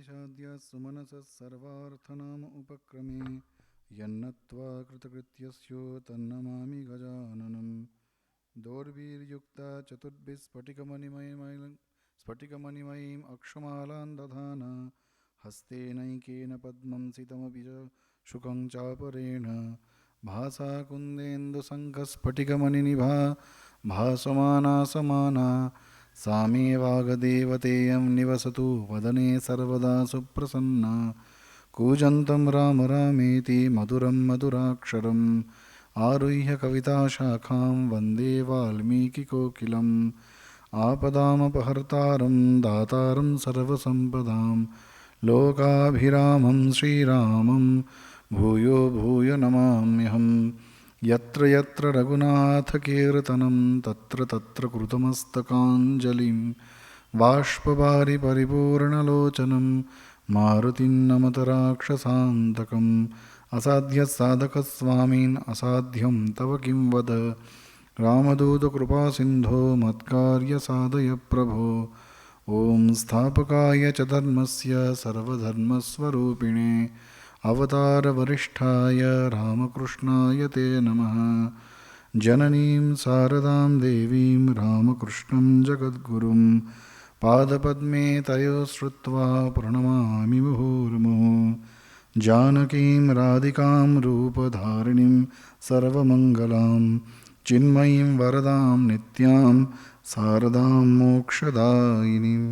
विषाद्य सुमनसः सर्वार्थनाम उपक्रमे यन्नत्वा कृतकृत्यस्यो तन्नमामि गजाननं दोर्भिर्युक्ता चतुर्भिः स्फटिकमणिमयीम् अक्षमालां दधाना हस्तेनैकेन पद्मं सितमपि च शुकं चापरेण भासा कुन्देन्दुशङ्खस्फटिकमणिनिभा भासमाना समाना सा मे वागदेवतेयं निवसतु वदने सर्वदा सुप्रसन्ना कूजन्तं राम रामेति मधुरं मधुराक्षरम् आरुह्य कविताशाखां वन्दे वाल्मीकिकोकिलम् आपदामपहर्तारं दातारं सर्वसम्पदां लोकाभिरामं श्रीरामं भूयो भूय नमाम्यहम् यत्र यत्र रघुनाथकीर्तनं तत्र तत्र कृतमस्तकाञ्जलिं बाष्पवारि परिपूर्णलोचनं मारुतिं नमत राक्षसान्तकम् असाध्यसाधकस्वामिन् असाध्यं तव किं वद रामदूतकृपासिन्धो मत्कार्यसाधय प्रभो ॐ स्थापकाय च धर्मस्य सर्वधर्मस्वरूपिणे अवतारवरिष्ठाय रामकृष्णाय ते नमः जननीं शारदां देवीं रामकृष्णं जगद्गुरुं पादपद्मे तयो श्रुत्वा प्रणमामि मुहुर्मुहुः जानकीं राधिकां रूपधारिणीं सर्वमङ्गलां चिन्मयीं वरदां नित्यां शारदां मोक्षदायिनीं।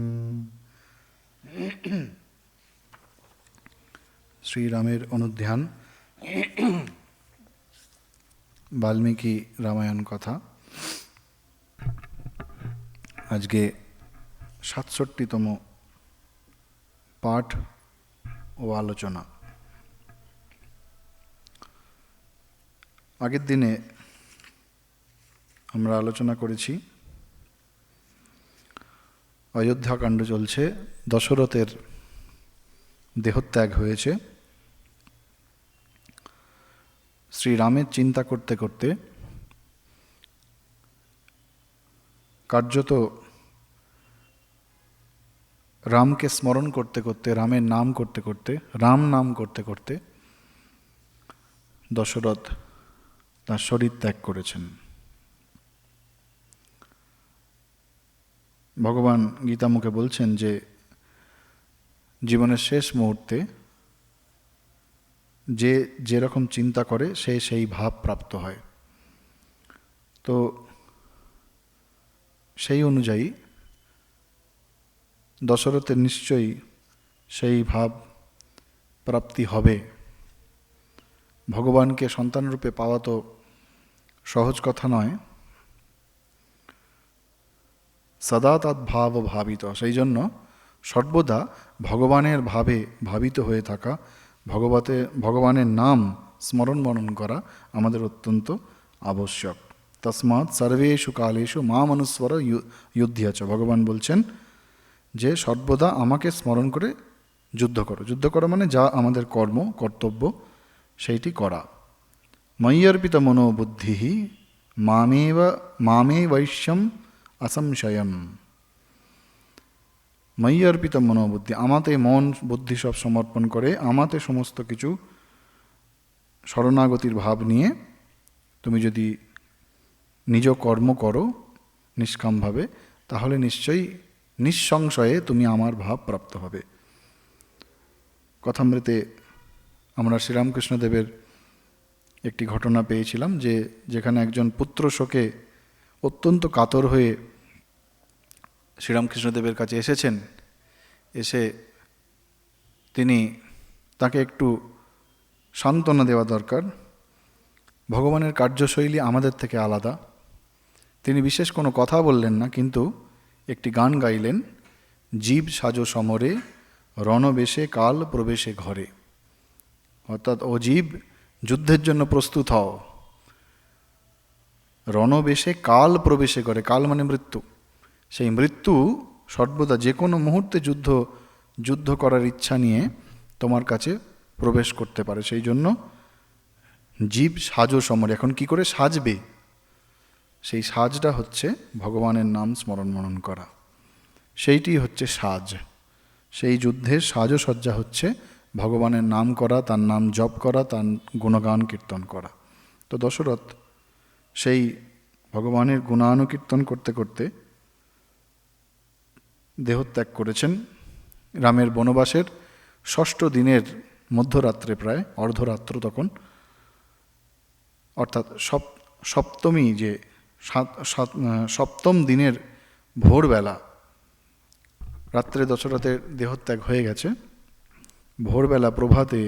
শ্রীরামের অনুধ্যান বাল্মীকি রামায়ণ কথা। আজকে ৬৭তম পাঠ ও আলোচনা। আগের দিনে আমরা আলোচনা করেছি অযোধ্যাকাণ্ড চলছে, দশরথের দেহত্যাগ হয়েছে। শ্রীরামের চিন্তা করতে করতে কার্যত রামকে স্মরণ করতে করতে, রামের নাম করতে করতে, রাম নাম করতে করতে দশরথ তার শরীর ত্যাগ করেছেন। ভগবান গীতামুখে বলছেন যে জীবনের শেষ মুহূর্তে যে যেরকম চিন্তা করে সে সেই ভাব প্রাপ্ত হয়। তো সেই অনুযায়ী দশরথের নিশ্চয়ই সেই ভাব প্রাপ্তি হবে। ভগবানকে সন্তানরূপে পাওয়া তো সহজ কথা নয়। সদা তদ্ভাব ভাবিত, সেই জন্য সর্বদা ভগবানের ভাবে ভাবিত হয়ে থাকা, ভগবানের নাম স্মরণ মনন করা আমাদের অত্যন্ত আবশ্যক। তস্মাৎ সর্বেষু কালেষু মাম অনুস্মর যুধ্যচ। ভগবান বলছেন যে সর্বদা আমাকে স্মরণ করে যুদ্ধ করো। যুদ্ধ করা মানে যা আমাদের কর্ম কর্তব্য সেইটি করা। ময়্যর্পিত মনোবুদ্ধি মামে বৈশ্যম অসংশয়ম। ময়্যর্পিত মনোবুদ্ধি, আমাতে মন বুদ্ধি সব সমর্পণ করে, আমাতে সমস্ত কিছু শরণাগতির ভাব নিয়ে তুমি যদি নিজ কর্ম করো নিষ্কামভাবে, তাহলে নিশ্চয়ই নিঃসংশয়ে তুমি আমার ভাব প্রাপ্ত হবে। কথামৃতে আমরা শ্রীরামকৃষ্ণদেবের একটি ঘটনা পেয়েছিলাম যে যেখানে একজন পুত্র শোকে অত্যন্ত কাতর হয়ে শ্রীরামকৃষ্ণদেবের কাছে এসেছেন। এসে তাকে একটু সান্ত্বনা দেওয়া দরকার। ভগবানের কার্যশৈলী আমাদের থেকে আলাদা। তিনি বিশেষ কোনো কথা বললেন না, কিন্তু একটি গান গাইলেন। জীব সাজো সমরে রণবেশে কাল প্রবেশে ঘরে। অর্থাৎ ও জীব, যুদ্ধের জন্য প্রস্তুত হও। রণবেশে কাল প্রবেশে ঘরে, কাল মানে মৃত্যু। সেই মৃত্যু সর্বদা যে কোনো মুহূর্তে যুদ্ধ করার ইচ্ছা নিয়ে তোমার কাছে প্রবেশ করতে পারে। সেই জন্য জীব সাজো সমরে। এখন কি করে সাজবে? সেই সাজটা হচ্ছে ভগবানের নাম স্মরণ মনন করা। সেইটি হচ্ছে সাজ। সেই যুদ্ধের সাজসজ্জা হচ্ছে ভগবানের নাম করা, তার নাম জপ করা, তার গুণগান কীর্তন করা। তো দশরথ সেই ভগবানের গুণানুকীর্তন করতে করতে দেহত্যাগ করেছেন। রামের বনবাসের 6ষ্ঠ দিনের মধ্যরাত্রে, প্রায় অর্ধরাত্র তখন, অর্থাৎ সপ্তমী, যে সপ্তম দিনের ভোরবেলা, রাত্রে দশরথের দেহত্যাগ হয়ে গেছে। ভোরবেলা প্রভাতে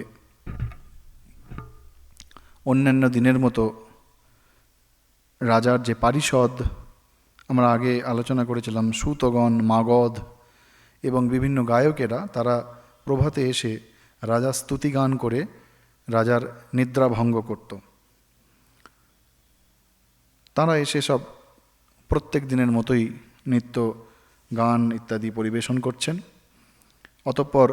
অন্যান্য দিনের মতো রাজার যে পারিষদ, আমরা আগে আলোচনা করেছিলাম, সূতগণ, মাগধ এবং বিভিন্ন গায়কেরা, তারা প্রভাতে এসে রাজার স্তুতিগান করে রাজার নিদ্রা ভঙ্গ করত। তারা এসে সব প্রত্যেক দিনের মতোই নৃত্য, গান ইত্যাদি পরিবেশন করছেন। অতঃপর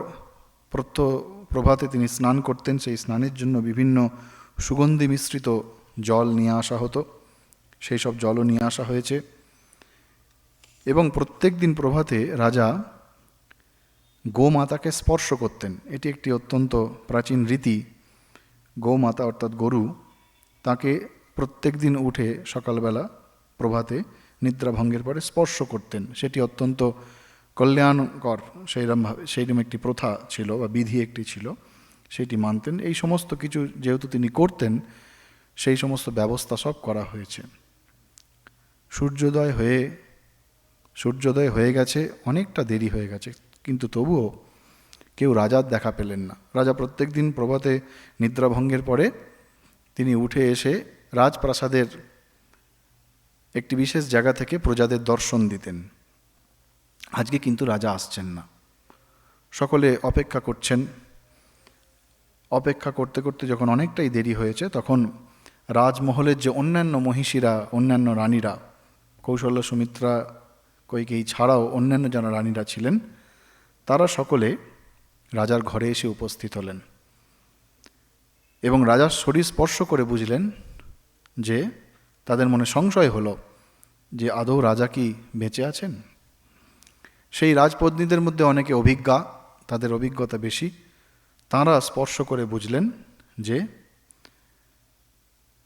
প্রভাতে তিনি স্নান করতেন। সেই স্নানের জন্য বিভিন্ন সুগন্ধি মিশ্রিত জল নিয়ে আসা হতো, সেই সব জলও নিয়ে আসা হয়েছে। এবং প্রত্যেক দিন প্রভাতে রাজা গোমাতাকে স্পর্শ করতেন। এটি একটি অত্যন্ত প্রাচীন রীতি। গোমাতা অর্থাৎ গরু, তাকে প্রত্যেক দিন উঠে সকালবেলা প্রভাতে নিদ্রাভঙ্গের পরে স্পর্শ করতেন। সেটি অত্যন্ত কল্যাণকর, সেইরকম একটি প্রথা ছিল বা বিধি একটি ছিল, সেটি মানতেন। এই সমস্ত কিছু যেহেতু তিনি করতেন, সেই সমস্ত ব্যবস্থা সব করা হয়েছে। সূর্যোদয় হয়ে গেছে, অনেকটা দেরি হয়ে গেছে, কিন্তু তবুও কেউ রাজার দেখা পেলেন না। রাজা প্রত্যেক দিন প্রভাতে নিদ্রাভঙ্গের পরে তিনি উঠে এসে রাজপ্রাসাদের একটি বিশেষ জায়গা থেকে প্রজাদের দর্শন দিতেন। আজকে কিন্তু রাজা আসছেন না। সকলে অপেক্ষা করছেন। অপেক্ষা করতে করতে যখন অনেকটাই দেরি হয়েছে, তখন রাজমহলের যে অন্যান্য মহিষীরা, অন্যান্য রানীরা, কৌশল্যা, সুমিত্রা, কইকেয়ী ছাড়াও অন্যান্য যারা রানীরা ছিলেন, তারা সকলে রাজার ঘরে এসে উপস্থিত হলেন এবং রাজার শরীর স্পর্শ করে বুঝলেন যে, তাদের মনে সংশয় হলো যে আদৌ রাজা কি বেঁচে আছেন। সেই রাজপত্নীদের মধ্যে অনেকে অভিজ্ঞা, তাদের অভিজ্ঞতা বেশি, তাঁরা স্পর্শ করে বুঝলেন যে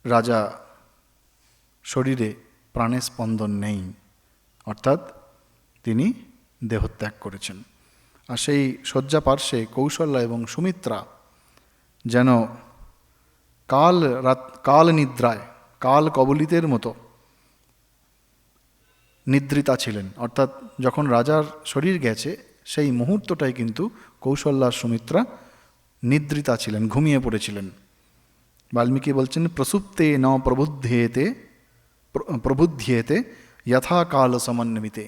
রাজা শরীরে প্রাণের স্পন্দন নেই, অর্থাৎ তিনি দেহত্যাগ করেছেন। আর সেই শয্যা পার্শ্বে কৌশল্যা এবং সুমিত্রা যেন কাল নিদ্রায়, কাল কবলিতের মতো নিদ্রিতা ছিলেন। অর্থাৎ যখন রাজার শরীর গেছে, সেই মুহূর্তটাই কিন্তু কৌশল্যা সুমিত্রা নিদ্রিতা ছিলেন, ঘুমিয়ে পড়েছিলেন। বাল্মীকি বলছেন, প্রসুপ্তে ন প্রবুধ্যেতে যথা কাল সমন্বিতে।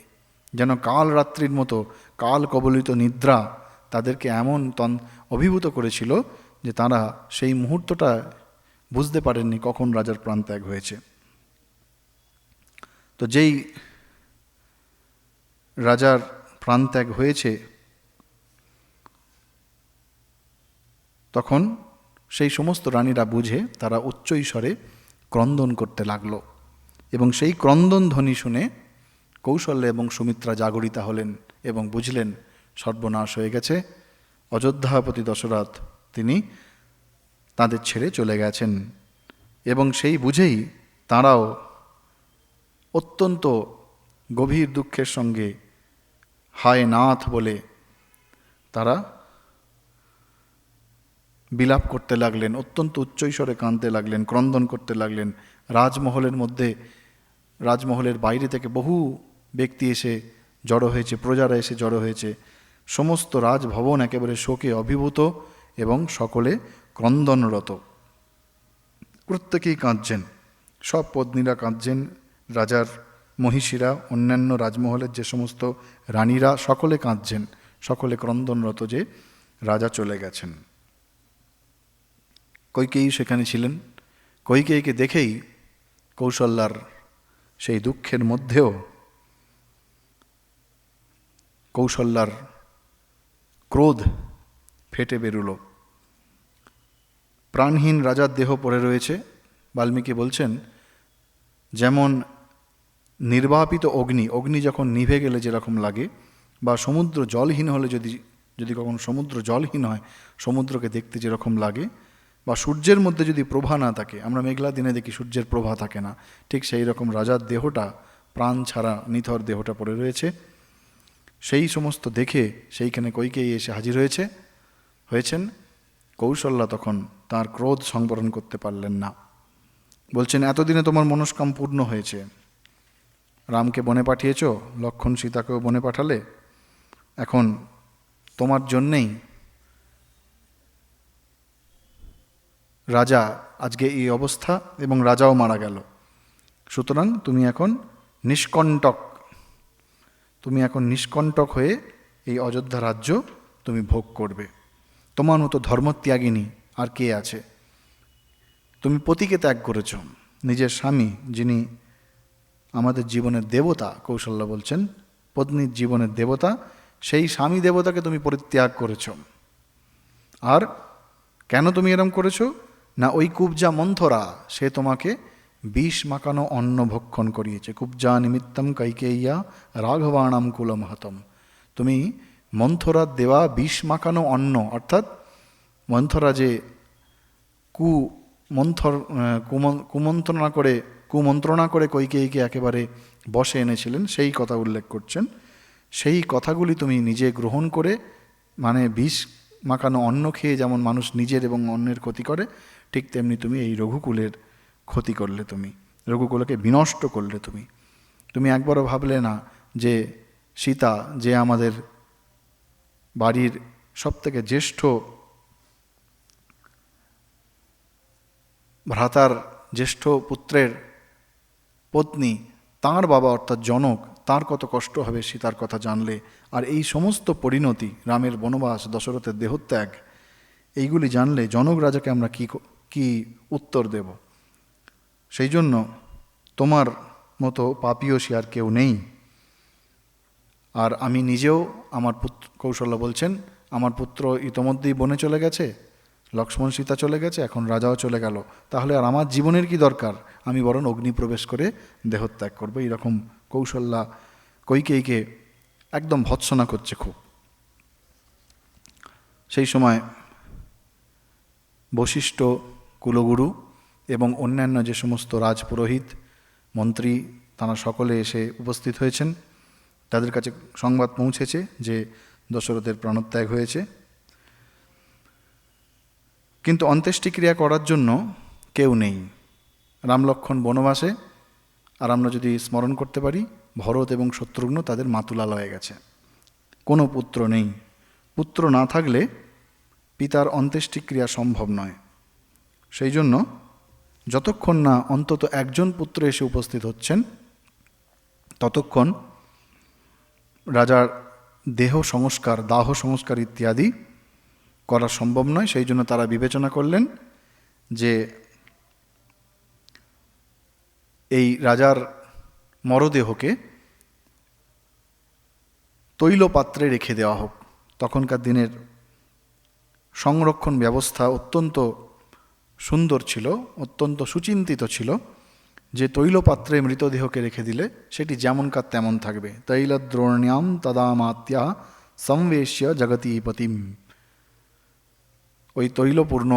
যেন কাল রাত্রির মতো কাল কবলিত নিদ্রা তাদেরকে এমন অভিভূত করেছিল যে তারা সেই মুহূর্তটা বুঝতে পারেননি কখন রাজার প্রাণত্যাগ হয়েছে। তো যেই রাজার প্রাণত্যাগ হয়েছে, তখন সেই সমস্ত রানীরা বুঝে তারা উচ্চ স্বরে ক্রন্দন করতে লাগলো এবং সেই ক্রন্দন ধ্বনি শুনে কৌশল্যা এবং সুমিত্রা জাগরিতা হলেন এবং বুঝলেন সর্বনাশ হয়ে গেছে। অযোধ্যাপতি দশরথ তিনি তাদের ছেড়ে চলে গেছেন এবং সেই বুঝেই তাঁরাও অত্যন্ত গভীর দুঃখের সঙ্গে হায় নাথ বলে তারা বিলাপ করতে লাগলেন, অত্যন্ত উচ্চৈস্বরে কাঁদতে লাগলেন, ক্রন্দন করতে লাগলেন। রাজমহলের বাইরে থেকে বহু ব্যক্তি এসে জড়ো হয়েছে, প্রজারা এসে জড়ো হয়েছে। সমস্ত রাজভবন একেবারে শোকে অভিভূত এবং সকলে ক্রন্দনরত। প্রত্যেকেই কাঁদছেন, সব পত্নীরা কাঁদছেন, রাজার মহিষীরা, অন্যান্য রাজমহলের যে সমস্ত রানীরা, সকলে কাঁদছেন, সকলে ক্রন্দনরত যে রাজা চলে গেছেন। কইকেয়ী সেখানে ছিলেন। কইকেয়ীকে দেখেই কৌশল্যার সেই দুঃখের মধ্যেও কৌশল্যার ক্রোধ ফেটে বেরুলো। প্রাণহীন রাজার দেহ পড়ে রয়েছে। বাল্মীকি বলছেন, যেমন নির্বাপিত অগ্নি যখন নিভে গেলে যেরকম লাগে, বা সমুদ্র জলহীন হলে যদি যদি কখনো সমুদ্র জলহীন হয়, সমুদ্রকে দেখতে যেরকম লাগে, বা সূর্যের মধ্যে যদি প্রভা না থাকে, আমরা মেঘলা দিনে দেখি সূর্যের প্রভা থাকে না, ঠিক সেই রকম রাজার দেহটা প্রাণ ছাড়া নিথর দেহটা পড়ে রয়েছে। সেই সমস্ত দেখে সেইখানে কইকেয়ী এসে হাজির হয়েছেন। কৌশল্যা তখন তার ক্রোধ সংবরণ করতে পারলেন না। বলছেন, এতদিনে তোমার মনস্কাম পূর্ণ হয়েছে, রামকে বনে পাঠিয়েছ, লক্ষ্মণ সীতাকেও বনে পাঠালে, এখন তোমার জন্যেই রাজা আজকে এই অবস্থা, এবং রাজাও মারা গেল। সুতরাং তুমি এখন নিষ্কণ্টক হয়ে এই অযোধ্যা রাজ্য তুমি ভোগ করবে। তোমার মতো ধর্মত্যাগিনী আর কে আছে? তুমি পতিকে ত্যাগ করেছ, নিজের স্বামী যিনি আমাদের জীবনের দেবতা, কৌশল্যা বলছেন পত্নীর জীবনের দেবতা, সেই স্বামী দেবতাকে তুমি পরিত্যাগ করেছ। আর কেন তুমি এরম করেছো? না, ওই কুব্জা মন্থরা, সে তোমাকে বিষ মাখানো অন্ন ভক্ষণ করিয়েছে। কুব্জা নিমিত্তম কৈকেয়্যা রাঘবাণাম কুলমহতম। তুমি মন্থরার দেওয়া বিষ মাখানো অন্ন, অর্থাৎ মন্থরা যে কুমন্ত্রণা করে কৈকেয়ীকে একেবারে বশে এনেছিলেন, সেই কথা উল্লেখ করছেন। সেই কথাগুলি তুমি নিজে গ্রহণ করে, মানে বিষ মাখানো অন্ন খেয়ে যেমন মানুষ নিজের এবং অন্যের ক্ষতি করে, ঠিক তেমনি তুমি এই রঘুকুলের ক্ষতি করলে, তুমি রঘুকুলকে বিনষ্ট করলে। তুমি একবারও ভাবলে না যে সীতা, যে আমাদের বাড়ির সবথেকে জ্যেষ্ঠ ভ্রাতার জ্যেষ্ঠ পুত্রের পত্নী, তাঁর বাবা অর্থাৎ জনক, তার কত কষ্ট হবে সীতার কথা জানলে। আর এই সমস্ত পরিণতি, রামের বনবাস, দশরথের দেহত্যাগ, এইগুলি জানলে জনক রাজাকে আমরা কি উত্তর দেব? সেই জন্য তোমার মতো পাপীয়সী আর কেউ নেই। আর আমি নিজেও, আমার পুত্র, কৌশল্যা বলছেন, আমার পুত্র ইতোমধ্যেই বনে চলে গেছে, লক্ষ্মণ সীতা চলে গেছে, এখন রাজাও চলে গেল, তাহলে আর আমার জীবনের কি দরকার? আমি বরং অগ্নিপ্রবেশ করে দেহত্যাগ করবো। এইরকম কৌশল্যা কৈকেয়ীকে একদম ভৎসনা করছে খুব। সেই সময় বশিষ্ঠ, কুলগুরু এবং অন্যান্য যে সমস্ত রাজপুরোহিত, মন্ত্রী, তারা সকলে এসে উপস্থিত হয়েছেন। তাদের কাছে সংবাদ পৌঁছেছে যে দশরথের প্রাণত্যাগ হয়েছে, কিন্তু অন্ত্যেষ্টিক্রিয়া করার জন্য কেউ নেই। রাম লক্ষ্মণ বনবাসে, আর আমরা যদি স্মরণ করতে পারি, ভরত এবং শত্রুঘ্ন তাদের মাতুলালয়ে গেছে, কোনো পুত্র নেই। পুত্র না থাকলে পিতার অন্ত্যেষ্টিক্রিয়া সম্ভব নয়। সেই জন্য যতক্ষণ না অন্তত একজন পুত্র এসে উপস্থিত হচ্ছেন, ততক্ষণ রাজার দেহ সংস্কার, দাহ সংস্কার ইত্যাদি করা সম্ভব নয়। সেই জন্য তারা বিবেচনা করলেন যে এই রাজার মরদেহকে তৈলপাত্রে রেখে দেওয়া হোক। তখনকার দিনের সংরক্ষণ ব্যবস্থা অত্যন্ত সুন্দর ছিল, অত্যন্ত সুচিন্তিত ছিল, যে তৈলপাত্রে মৃতদেহকে রেখে দিলে সেটি যেমনকার তেমন থাকবে। তৈলদ্রোण्याम তদামাত্যা সংবেশ্য জগতীপতিম। ওই তৈলপূর্ণ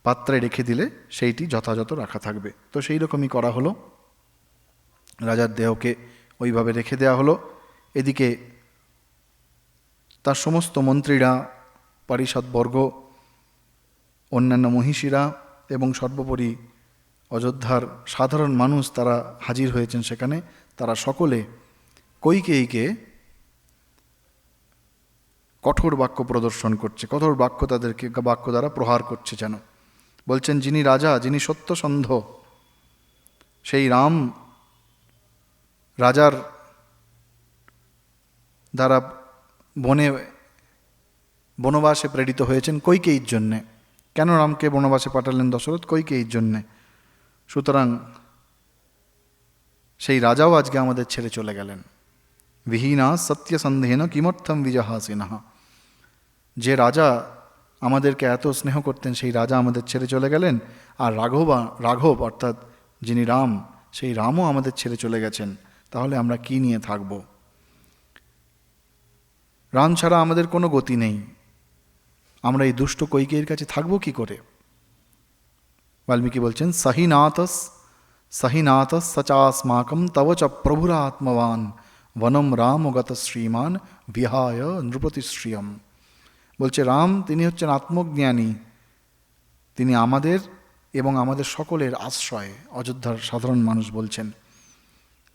পাত্রে রেখে দিলে সেইটি যথাযথ রাখা থাকবে। তো সেই রকমই করা হলো, রাজার দেহকে ওইভাবে রেখে দেওয়া হলো। এদিকে তার সমস্ত মন্ত্রীরা, পারিষদবর্গ, অন্যান্য মহিষীরা এবং সর্বোপরি অযোধ্যার সাধারণ মানুষ, তারা হাজির হয়েছেন সেখানে। তারা সকলে কৈকেয়ীকে কঠোর বাক্য প্রদর্শন করছে, কঠোর বাক্য দ্বারা প্রহার করছে যেন। বলছেন, যিনি রাজা, যিনি সত্যসন্ধ, সেই রাম রাজার দ্বারা বনবাসে প্রেরিত হয়েছেন কৈকেয়ীর জন্যে। কেন রামকে বনবাসে পাঠালেন দশরথ? কৈকেয়ীর জন্যে। সুতরাং সেই রাজাও আজকে আমাদের ছেড়ে চলে গেলেন। বিহীনা সত্যসন্ধেন কিমর্থম বিজহাসিনঃ। যে রাজা আমাদেরকে এত স্নেহ করতেন, সেই রাজা আমাদের ছেড়ে চলে গেলেন। আর রাঘব অর্থাৎ যিনি রাম, সেই রামও আমাদের ছেড়ে চলে গেছেন। তাহলে আমরা কি নিয়ে থাকব? রাম ছাড়া আমাদের কোনো গতি নেই, আমরা এই দুষ্ট কৈকেয়ীর কাছে থাকবো কি করে? বাল্মীকি বলছেন, সহিনাথস সচাস্মাকম তব চ প্রভুরাত্মবান বনম রামগত শ্রীমান বিহায় নৃপতিশ্রিয়ম। বলছে রাম তিনি হচ্ছেন আত্মজ্ঞানী, তিনি আমাদের এবং আমাদের সকলের আশ্রয়। অযোধ্যার সাধারণ মানুষ বলছেন,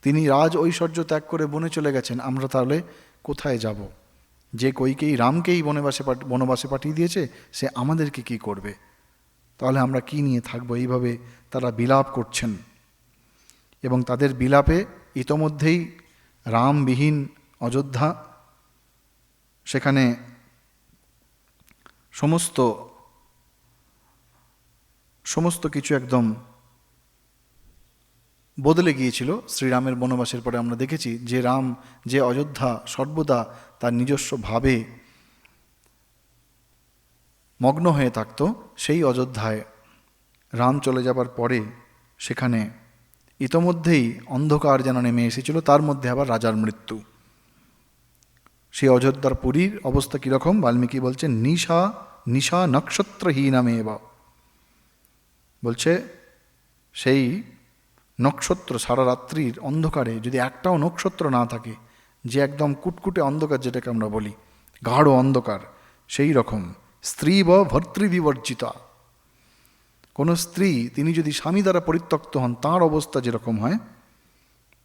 তিনি রাজ ঐশ্বর্য ত্যাগ করে বনে চলে গেছেন, আমরা তাহলে কোথায় যাব? যে কৈকেয়ী রামকেই বনবাসে পাঠিয়ে দিয়েছে, সে আমাদেরকে কি করবে? তাহলে আমরা কি নিয়ে থাকবো? এইভাবে তারা বিলাপ করছেন, এবং তাদের বিলাপে ইতোমধ্যেই রামবিহীন অযোধ্যা, সেখানে সমস্ত কিছু একদম বদলে গিয়েছিল। শ্রীরামের বনবাসের পরে আমরা দেখেছি যে অযোধ্যা সর্বদা তার নিজস্ব ভাবে মগ্ন হয়ে থাকত, সেই অযোধ্যায় রাম চলে যাবার পরে সেখানে ইতোমধ্যেই অন্ধকার যেন নেমে এসেছিল, তার মধ্যে আবার রাজার মৃত্যু। সেই অযোধ্যার পুরীর অবস্থা কীরকম? বাল্মীকি বলছেন, নিশা নক্ষত্রহীনামেব। বলছে সেই নক্ষত্র, সারা রাত্রির অন্ধকারে যদি একটাও নক্ষত্র না থাকে, যে একদম কুটকুটে অন্ধকার যেটাকে আমরা বলি, গাঢ় অন্ধকার, সেই রকম স্ত্রী বা ভর্তৃবিবর্জিতা। কোনো স্ত্রী তিনি যদি স্বামী দ্বারা পরিত্যক্ত হন, তাঁর অবস্থা যেরকম হয়,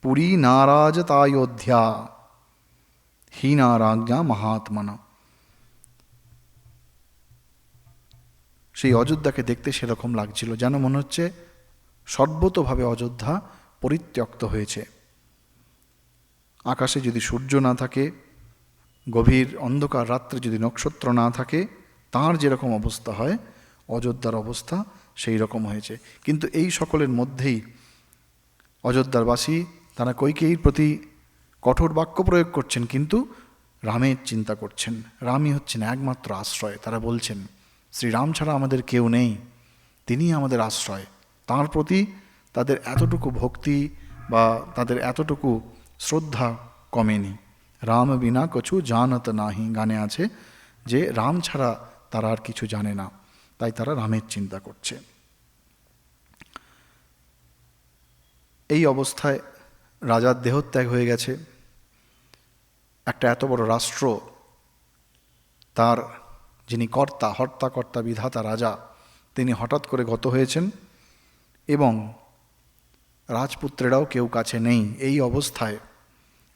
পুরী নারাজ তায়োধ্যা হীনারাজ্ঞা মহাত্মনা। সেই অযোধ্যাকে দেখতে সেরকম লাগছিল, যেন মনে হচ্ছে সর্বতোভাবে অযোধ্যা পরিত্যক্ত হয়েছে। আকাশে যদি সূর্য না থাকে, গভীর অন্ধকার রাত্রে যদি নক্ষত্র না থাকে, তার যেরকম অবস্থা হয়, অযোধ্যার অবস্থা সেই রকম হয়েছে। কিন্তু এই সকলের মধ্যেই অযোধ্যাবাসী তারা কৈকেয়ীর প্রতি কঠোর বাক্য প্রয়োগ করছেন, কিন্তু রামের চিন্তা করছেন। রামই হচ্ছেন একমাত্র আশ্রয়। তারা বলছেন, শ্রীরাম ছাড়া আমাদের কেউ নেই, তিনিই আমাদের আশ্রয়। তাঁর প্রতি তাদের এতটুকু ভক্তি বা তাদের এতটুকু শ্রদ্ধা কমেনি। রাম বিনা কছু জানত নাহি, গানে আছে যে রাম ছাড়া তারা আর কিছু জানে না, তাই তারা রামের চিন্তা করছে। এই অবস্থায় রাজার দেহত্যাগ হয়ে গেছে। একটা এত বড় রাষ্ট্র, তার যিনি হর্তা বিধাতা রাজা, তিনি হঠাৎ করে গত হয়েছেন, এবং রাজপুত্রেরাও কেউ কাছে নেই। এই অবস্থায়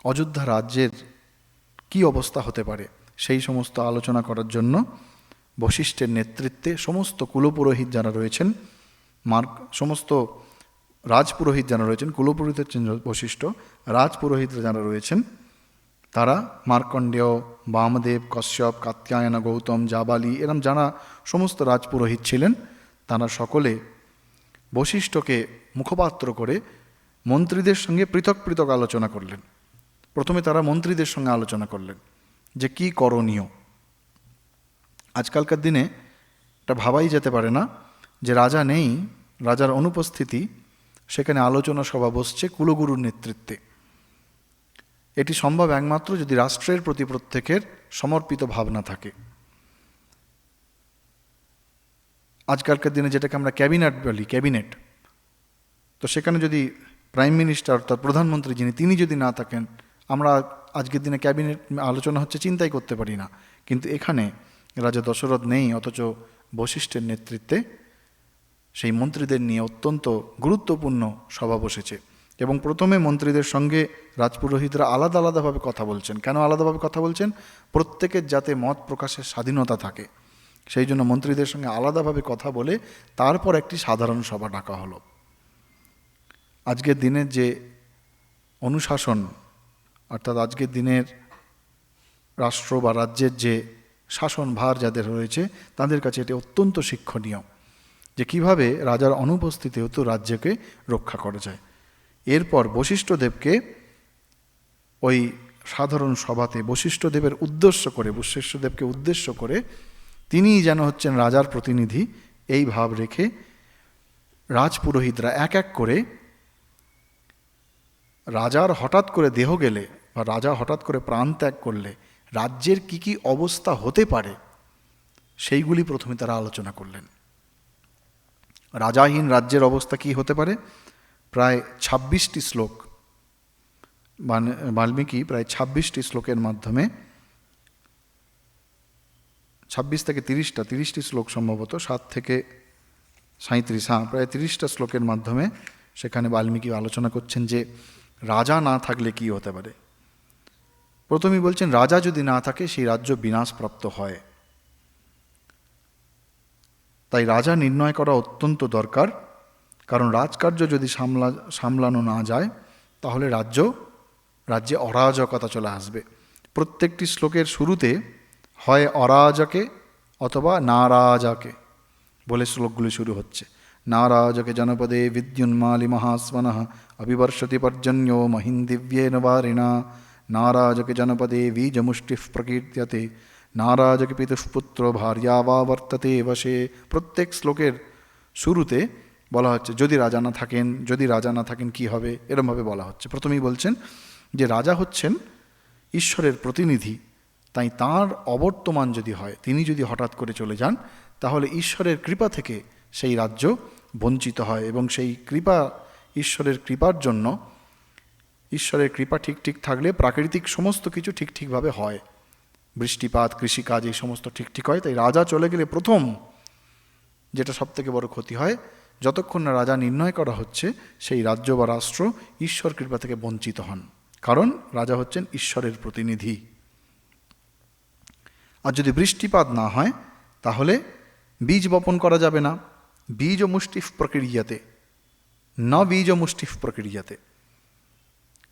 অযোধ্যা রাজ্যের কি অবস্থা হতে পারে, সেই সমস্ত আলোচনা করার জন্য বশিষ্ঠের নেতৃত্বে সমস্ত কুলপুরোহিত যারা রয়েছেন, সমস্ত রাজপুরোহিত যারা রয়েছেন, কুলপুরোহিত হচ্ছেন বশিষ্ঠ, রাজপুরোহিতরা যারা রয়েছেন, তারা মার্কণ্ডেয়, বামদেব, কশ্যপ, কাত্যায়ন, গৌতম, জাবালি, এরম যারা সমস্ত রাজপুরোহিত ছিলেন, তারা সকলে বশিষ্ঠকে মুখপাত্র করে মন্ত্রীদের সঙ্গে পৃথক পৃথক আলোচনা করলেন। প্রথমে তারা মন্ত্রীদের সঙ্গে আলোচনা করলেন যে কি করণীয়। আজকালকার দিনে এটা ভাবাই যেতে পারে না যে রাজা নেই, রাজার অনুপস্থিতি, সেখানে আলোচনা সভা বসছে কুলগুরুর নেতৃত্বে। এটি সম্ভব একমাত্র যদি রাষ্ট্রের প্রতি প্রত্যেকের সমর্পিত ভাবনা থাকে। আজকালকার দিনে যেটাকে আমরা ক্যাবিনেট বলি, ক্যাবিনেট, তো সেখানে যদি প্রাইম মিনিস্টার অর্থাৎ প্রধানমন্ত্রী তিনি যদি না থাকেন, আমরা আজকের দিনে ক্যাবিনেট আলোচনা হচ্ছে চিন্তাই করতে পারি না। কিন্তু এখানে রাজা দশরথ নেই, অথচ বশিষ্ঠের নেতৃত্বে সেই মন্ত্রীদের নিয়ে অত্যন্ত গুরুত্বপূর্ণ সভা বসেছে। এবং প্রথমে মন্ত্রীদের সঙ্গে রাজপুরোহিতরা আলাদা আলাদাভাবে কথা বলছেন। কেন আলাদাভাবে কথা বলছেন? প্রত্যেকের যাতে মত প্রকাশের স্বাধীনতা থাকে, সেই জন্য মন্ত্রীদের সঙ্গে আলাদাভাবে কথা বলে তারপর একটি সাধারণ সভা ডাকা হলো। আজকের দিনের যে অনুশাসন, অর্থাৎ আজকের দিনের রাষ্ট্র বা রাজ্যের যে শাসন ভার যাদের রয়েছে, তাদের কাছে এটি অত্যন্ত শিক্ষণীয় যে কিভাবে রাজার অনুপস্থিতিতেও রাজ্যকে রক্ষা করা যায়। এরপর বশিষ্ঠদেবকে ওই সাধারণ সভাতে বশিষ্ঠদেবকে উদ্দেশ্য করে তিনিই যেন হচ্ছেন রাজার প্রতিনিধি, এই ভাব রেখে রাজপুরোহিতরা এক এক করে রাজার হঠাৎ করে দেহ গেলে বা রাজা হঠাৎ করে প্রাণ ত্যাগ করলে রাজ্যের কি কি অবস্থা হতে পারে সেইগুলি প্রথমে তারা আলোচনা করলেন। রাজাহীন রাজ্যের অবস্থা কি হতে পারে? প্রায় ২৬টি শ্লোক বাল্মীকি প্রায় ২৬টি শ্লোকের মাধ্যমে ২৬ থেকে ৩০টি শ্লোক সম্ভবত, ৭ থেকে ৩৭, প্রায় ৩০টা শ্লোকের মাধ্যমে সেখানে বাল্মীকি আলোচনা করছেন যে রাজা না থাকলে কি হতে পারে। প্রথমেই বলছেন রাজা যদি না থাকে সেই রাজ্য বিনাশপ্রাপ্ত হয়, তাই রাজা নির্ণয় করা অত্যন্ত দরকার। কারণ রাজকার্য যদি সামলানো না যায় তাহলে রাজ্যে অরাজকতা চলে আসবে। প্রত্যেকটি শ্লোকের শুরুতে হয় অরাজকে অথবা নারাজকে বলে শ্লোকগুলি শুরু হচ্ছে। নারাজকে জনপদে বিদ্যুন্মালি মহাস্বনঃ অভিবর্ষতি পর্জন্যো মহিন্দিব্যেন বারিণা নারাজকে জনপদে বীজমুষ্টিঃ প্রকীর্ত্যতে নারাজকে পিতুঃপুত্র ভার্যা বা বর্ততে বশে। প্রত্যেক শ্লোকের শুরুতে বলা হচ্ছে যদি রাজা না থাকেন কি হবে, এরমভাবে বলা হচ্ছে। প্রথমেই বলছেন যে রাজা হচ্ছেন ঈশ্বরের প্রতিনিধি, তাই তাঁর অবর্তমান যদি হয়, তিনি যদি হঠাৎ করে চলে যান তাহলে ঈশ্বরের কৃপা থেকে সেই রাজ্য বঞ্চিত হয়। এবং সেই ঈশ্বরের কৃপার জন্য, ঈশ্বরের কৃপা ঠিক থাকলে প্রাকৃতিক সমস্ত কিছু ঠিকভাবে হয়, বৃষ্টিপাত, কৃষিকাজ, এই সমস্ত ঠিক হয়। তাই রাজা চলে গেলে প্রথম যেটা সবথেকে বড় ক্ষতি হয়, যতক্ষণ না রাজা নির্ণয় করা হচ্ছে সেই রাজ্য বা রাষ্ট্র ঈশ্বর কৃপা থেকে বঞ্চিত হন, কারণ রাজা হচ্ছেন ঈশ্বরের প্রতিনিধি। আর যদি বৃষ্টিপাত না হয় তাহলে বীজ বপন করা যাবে না। বীজ মুষ্টিফ প্রক্রিয়াতে না, বীজ মুষ্টিফ প্রক্রিয়াতে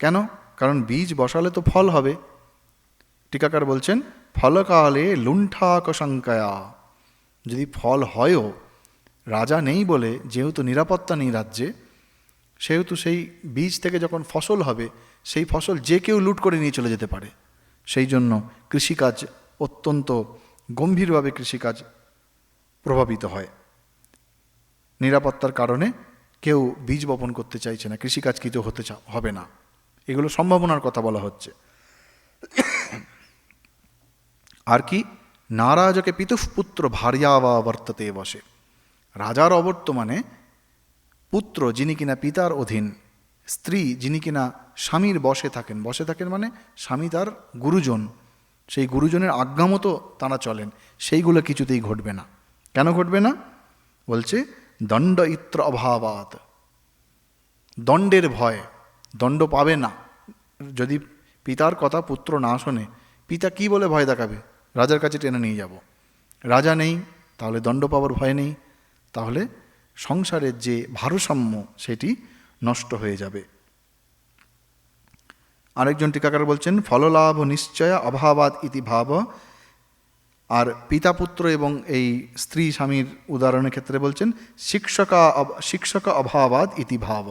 কেন? কারণ বীজ বসালে তো ফল হবে। টিকাকার বলছেন ফলকালে লুণ্ঠাক সংকয়া, যদি ফল হয়ও, রাজা নেই বলে যেহেতু নিরাপত্তা নেই রাজ্যে, সেহেতু সেই বীজ থেকে যখন ফসল হবে সেই ফসল যে কেউ লুট করে নিয়ে চলে যেতে পারে। সেই জন্য কৃষিকাজ অত্যন্ত গম্ভীরভাবে প্রভাবিত হয়। নিরাপত্তার কারণে কেউ বীজ বপন করতে চাইছে না, কৃষিকাজ কিন্তু হবে না। এগুলো সম্ভাবনার কথা বলা হচ্ছে। আর কি, নারাজকে পিতুঃপুত্র ভার্যা বা বর্ততে বসে, রাজার অবর্তমানে পুত্র যিনি কিনা পিতার অধীন, স্ত্রী যিনি কিনা স্বামীর বশে থাকেন মানে স্বামী তার গুরুজন, সেই গুরুজনের আজ্ঞা মতো তাঁরা চলেন, সেইগুলো কিছুতেই ঘটবে না। কেন ঘটবে না? বলছে দণ্ড ইত্র অভাবাৎ, দণ্ডের ভয়, দণ্ড পাবে না। যদি পিতার কথা পুত্র না শোনে, পিতা কি বলে ভয় দেখাবে? রাজার কাছে টেনে নিয়ে যাব। রাজা নেই তাহলে দণ্ড পাওয়ার ভয় নেই, তাহলে সংসারের যে ভারসাম্য সেটি নষ্ট হয়ে যাবে। আরেকজন টিকাকার বলছেন ফললাভ নিশ্চয় অভাবাদ ইতি ভাব। আর পিতা পুত্র এবং এই স্ত্রী স্বামীর উদাহরণের ক্ষেত্রে বলছেন শিক্ষক অভাবাদ ইতি ভাব।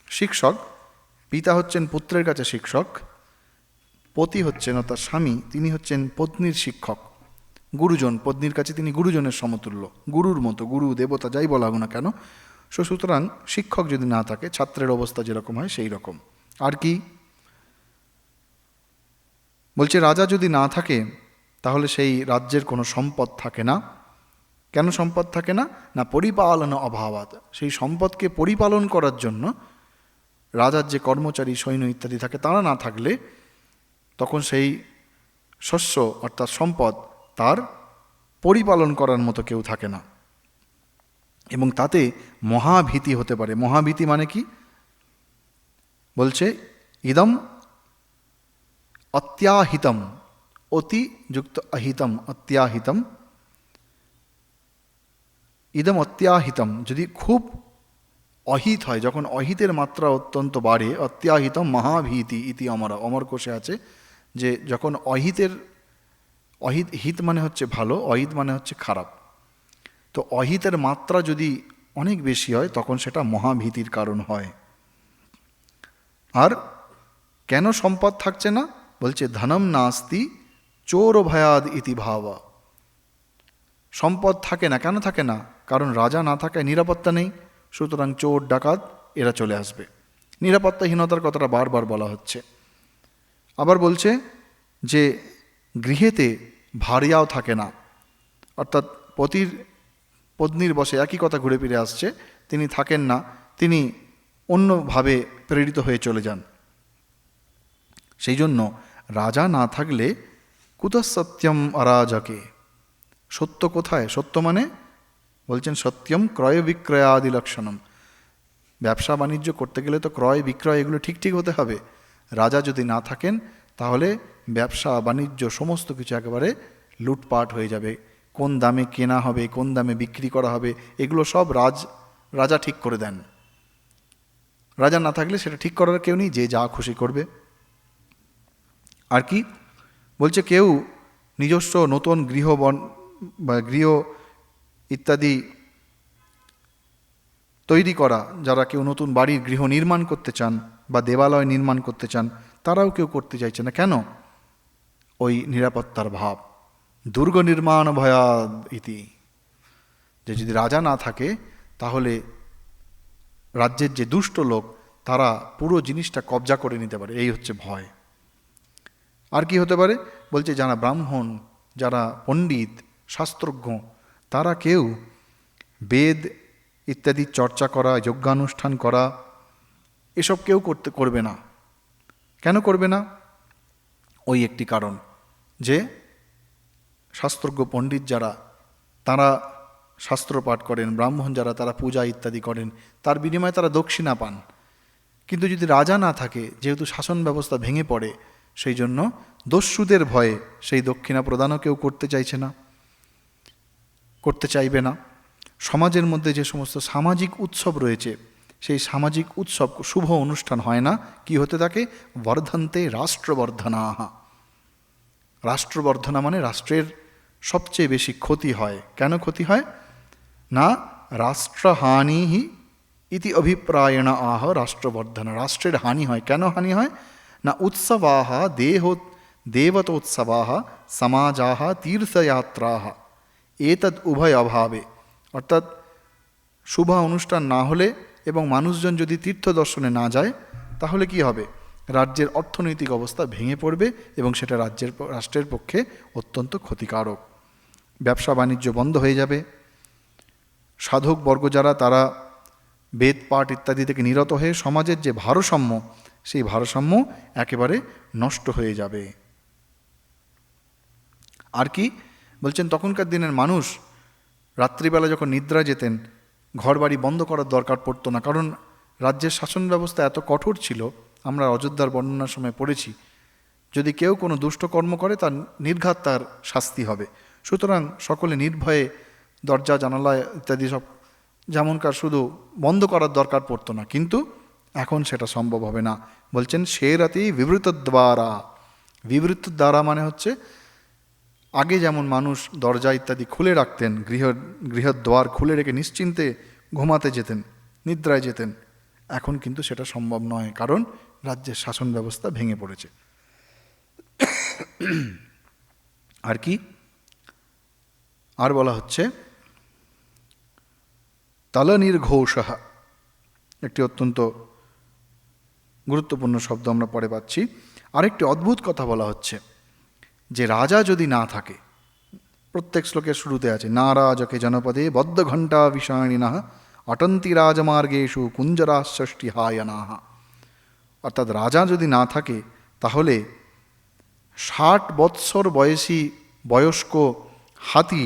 শিক্ষক, পিতা হচ্ছেন পুত্রের কাছে শিক্ষক, পতি হচ্ছেন অর্থাৎ স্বামী, তিনি হচ্ছেন পত্নীর শিক্ষক, গুরুজন, পত্নীর কাছে তিনি গুরুজনের সমতুল্য, গুরুর মতো, গুরু দেবতা যাই বলা হোক না কেন। সুতরাং শিক্ষক যদি না থাকে, ছাত্রের অবস্থা যেরকম হয় সেই রকম। আর কি বলছে, রাজা যদি না থাকে তাহলে সেই রাজ্যের কোনো সম্পদ থাকে না। কেন সম্পদ থাকে না? না পরিপালন অভাবাৎ, সেই সম্পদকে পরিপালন করার জন্য রাজার যে কর্মচারী, সৈন্য ইত্যাদি থাকে, তারা না থাকলে তখন সেই শস্য অর্থাৎ সম্পদ তার পরিপালন করার মতো কেউ থাকে না, এবং তাতে মহাভীতি হতে পারে। মহাভীতি মানে কি? বলছে ইদম অত্যাহিতম, অতি যুক্ত অহিতম, অত্যাহিতম, ইদম অত্যাহিতম, যদি খুব অহিত হয়, যখন অহিতের মাত্রা অত্যন্ত বাড়ে, অত্যাহিতম মহাভীতি ইতি অমর কোষে আছে যে যখন হিত মানে হচ্ছে ভালো, অহিত মানে হচ্ছে খারাপ, তো অহিতের মাত্রা যদি অনেক বেশি হয় তখন সেটা মহাভীতির কারণ হয়। আর কেন সম্পদ থাকছে না? বলছে ধনম নাস্তি চোর ভয়াদ ইতি ভাবা। সম্পদ থাকে না, কেন থাকে না? কারণ রাজা না থাকায় নিরাপত্তা নেই, সুতরাং চোর ডাকাত এরা চলে আসবে। নিরাপত্তাহীনতার কথাটা বারবার বলা হচ্ছে। আবার বলছে যে গৃহেতে ভারিয়াও থাকে না, অর্থাৎ পতির পত্নীর বশে একই কথা ঘুরে ফিরে আসছে, তিনি থাকেন না, তিনি অন্যভাবে প্রেরিত হয়ে চলে যান। সেই জন্য রাজা না থাকলে কুতঃ সত্যম অরাজকে, সত্য কোথায়? সত্য মানে বলছেন সত্যম ক্রয় বিক্রয়াদি লক্ষণম, ব্যবসা বাণিজ্য করতে গেলে তো ক্রয় বিক্রয় এগুলো ঠিক ঠিক হতে হবে। রাজা যদি না থাকেন তাহলে ব্যবসা বাণিজ্য সমস্ত কিছু একেবারে লুটপাট হয়ে যাবে। কোন দামে কেনা হবে, কোন দামে বিক্রি করা হবে, এগুলো সব রাজা ঠিক করে দেন। রাজা না থাকলে সেটা ঠিক করার কেউ নেই, যে যা খুশি করবে। আর কি বলছে, কেউ নিজস্ব নতুন গৃহ ইত্যাদি তৈরি করা, যারা কেউ নতুন বাড়ির গৃহ নির্মাণ করতে চান বা দেবালয় নির্মাণ করতে চান, তারাও কেউ করতে চাইছে না। কেন? ওই নিরাপত্তার ভাব, দুর্গ নির্মাণ ভয়াদ ইতি, যে যদি রাজা না থাকে তাহলে রাজ্যের যে দুষ্ট লোক তারা পুরো জিনিসটা কবজা করে নিতে পারে, এই হচ্ছে ভয়। আর কি হতে পারে? বলছে যারা ব্রাহ্মণ, যারা পণ্ডিত শাস্ত্রজ্ঞ, তারা কেউ বেদ ইত্যাদি চর্চা করা, যজ্ঞানুষ্ঠান করা, এসব কেউ করবে না। কেন করবে না? ওই একটি কারণ, যে শাস্ত্রজ্ঞ পণ্ডিত যারা, তারা শাস্ত্র পাঠ করেন, ব্রাহ্মণ যারা, তারা পূজা ইত্যাদি করেন, তার বিনিময়ে তারা দক্ষিণা পান। কিন্তু যদি রাজা না থাকে, যেহেতু শাসন ব্যবস্থা ভেঙে পড়ে, সেই জন্য দস্যুদের ভয়ে সেই দক্ষিণা প্রদানও কেউ করতে চাইছে না, করতে চাইবে না। সমাজের মধ্যে যে সমস্ত সামাজিক উৎসব রয়েছে, সেই সামাজিক উৎসব শুভ অনুষ্ঠান হয় না। কি হতে থাকে? বর্ধন্তে রাষ্ট্রবর্ধনাহা। রাষ্ট্রবর্ধনা মানে রাষ্ট্রের সবচেয়ে বেশি ক্ষতি হয়। কেন ক্ষতি হয়? না রাষ্ট্রহানি ইতি অভিপ্রায়ণ আহ রাষ্ট্রবর্ধনা, রাষ্ট্রের হানি হয়। কেন হানি হয়? না উৎসবাহ দেবতোৎসবাহ সমাজাহ তীর্থযাত্রাহ এতদ উভয় অভাবে, অর্থাৎ শুভ অনুষ্ঠান না হলে এবং মানুষজন যদি তীর্থ দর্শনে না যায়, তাহলে কি হবে? রাজ্যের অর্থনৈতিক অবস্থা ভেঙে পড়বে এবং সেটা রাষ্ট্রের পক্ষে অত্যন্ত ক্ষতিকারক। ব্যবসা বাণিজ্য বন্ধ হয়ে যাবে। সাধকবর্গ যারা, তারা বেদ পাঠ ইত্যাদি থেকে নিরত হয়ে সমাজের যে ভারসাম্য, সেই ভারসাম্য একেবারে নষ্ট হয়ে যাবে। আর কি বলছেন, তখনকার দিনের মানুষ রাত্রিবেলা যখন নিদ্রা যেতেন, ঘরবাড়ি বন্ধ করার দরকার পড়তো না, কারণ রাজ্যের শাসন ব্যবস্থা এত কঠোর ছিল। আমরা অযোধ্যার বর্ণনার সময় পড়েছি, যদি কেউ কোনো দুষ্ট কর্ম করে তার নির্ঘাত তার শাস্তি হবে। সুতরাং সকলে নির্ভয়ে দরজা জানালা ইত্যাদি সব যেমনকার শুধু বন্ধ করার দরকার পড়তো না, কিন্তু এখন সেটা সম্ভব হবে না। বলছেন সে রাতেই বিবৃত দ্বারা। বিবৃত দ্বারা মানে হচ্ছে, আগে যেমন মানুষ দরজা ইত্যাদি খুলে রাখতেন, গৃহদ্বার খুলে রেখে নিশ্চিন্তে ঘুমাতে যেতেন, নিদ্রায় যেতেন, এখন কিন্তু সেটা সম্ভব নয়, কারণ রাজ্যের শাসন ব্যবস্থা ভেঙে পড়েছে। আর কি আর বলা হচ্ছে, তালনির্ঘোষঃ, একটি অত্যন্ত গুরুত্বপূর্ণ শব্দ আমরা পরে পাচ্ছি। আরেকটি অদ্ভুত কথা বলা হচ্ছে, যে রাজা যদি না থাকে, প্রত্যেক শ্লোকের শুরুতে আছে নারাজকে জনপদে বদ্ধ ঘণ্টা বিষাণিনঃ অটন্তি রাজমার্গেষু কুঞ্জরাষষ্ঠী হায়নাহা। অর্থাৎ রাজা যদি না থাকে তাহলে 60 বৎসর বয়স্ক হাতি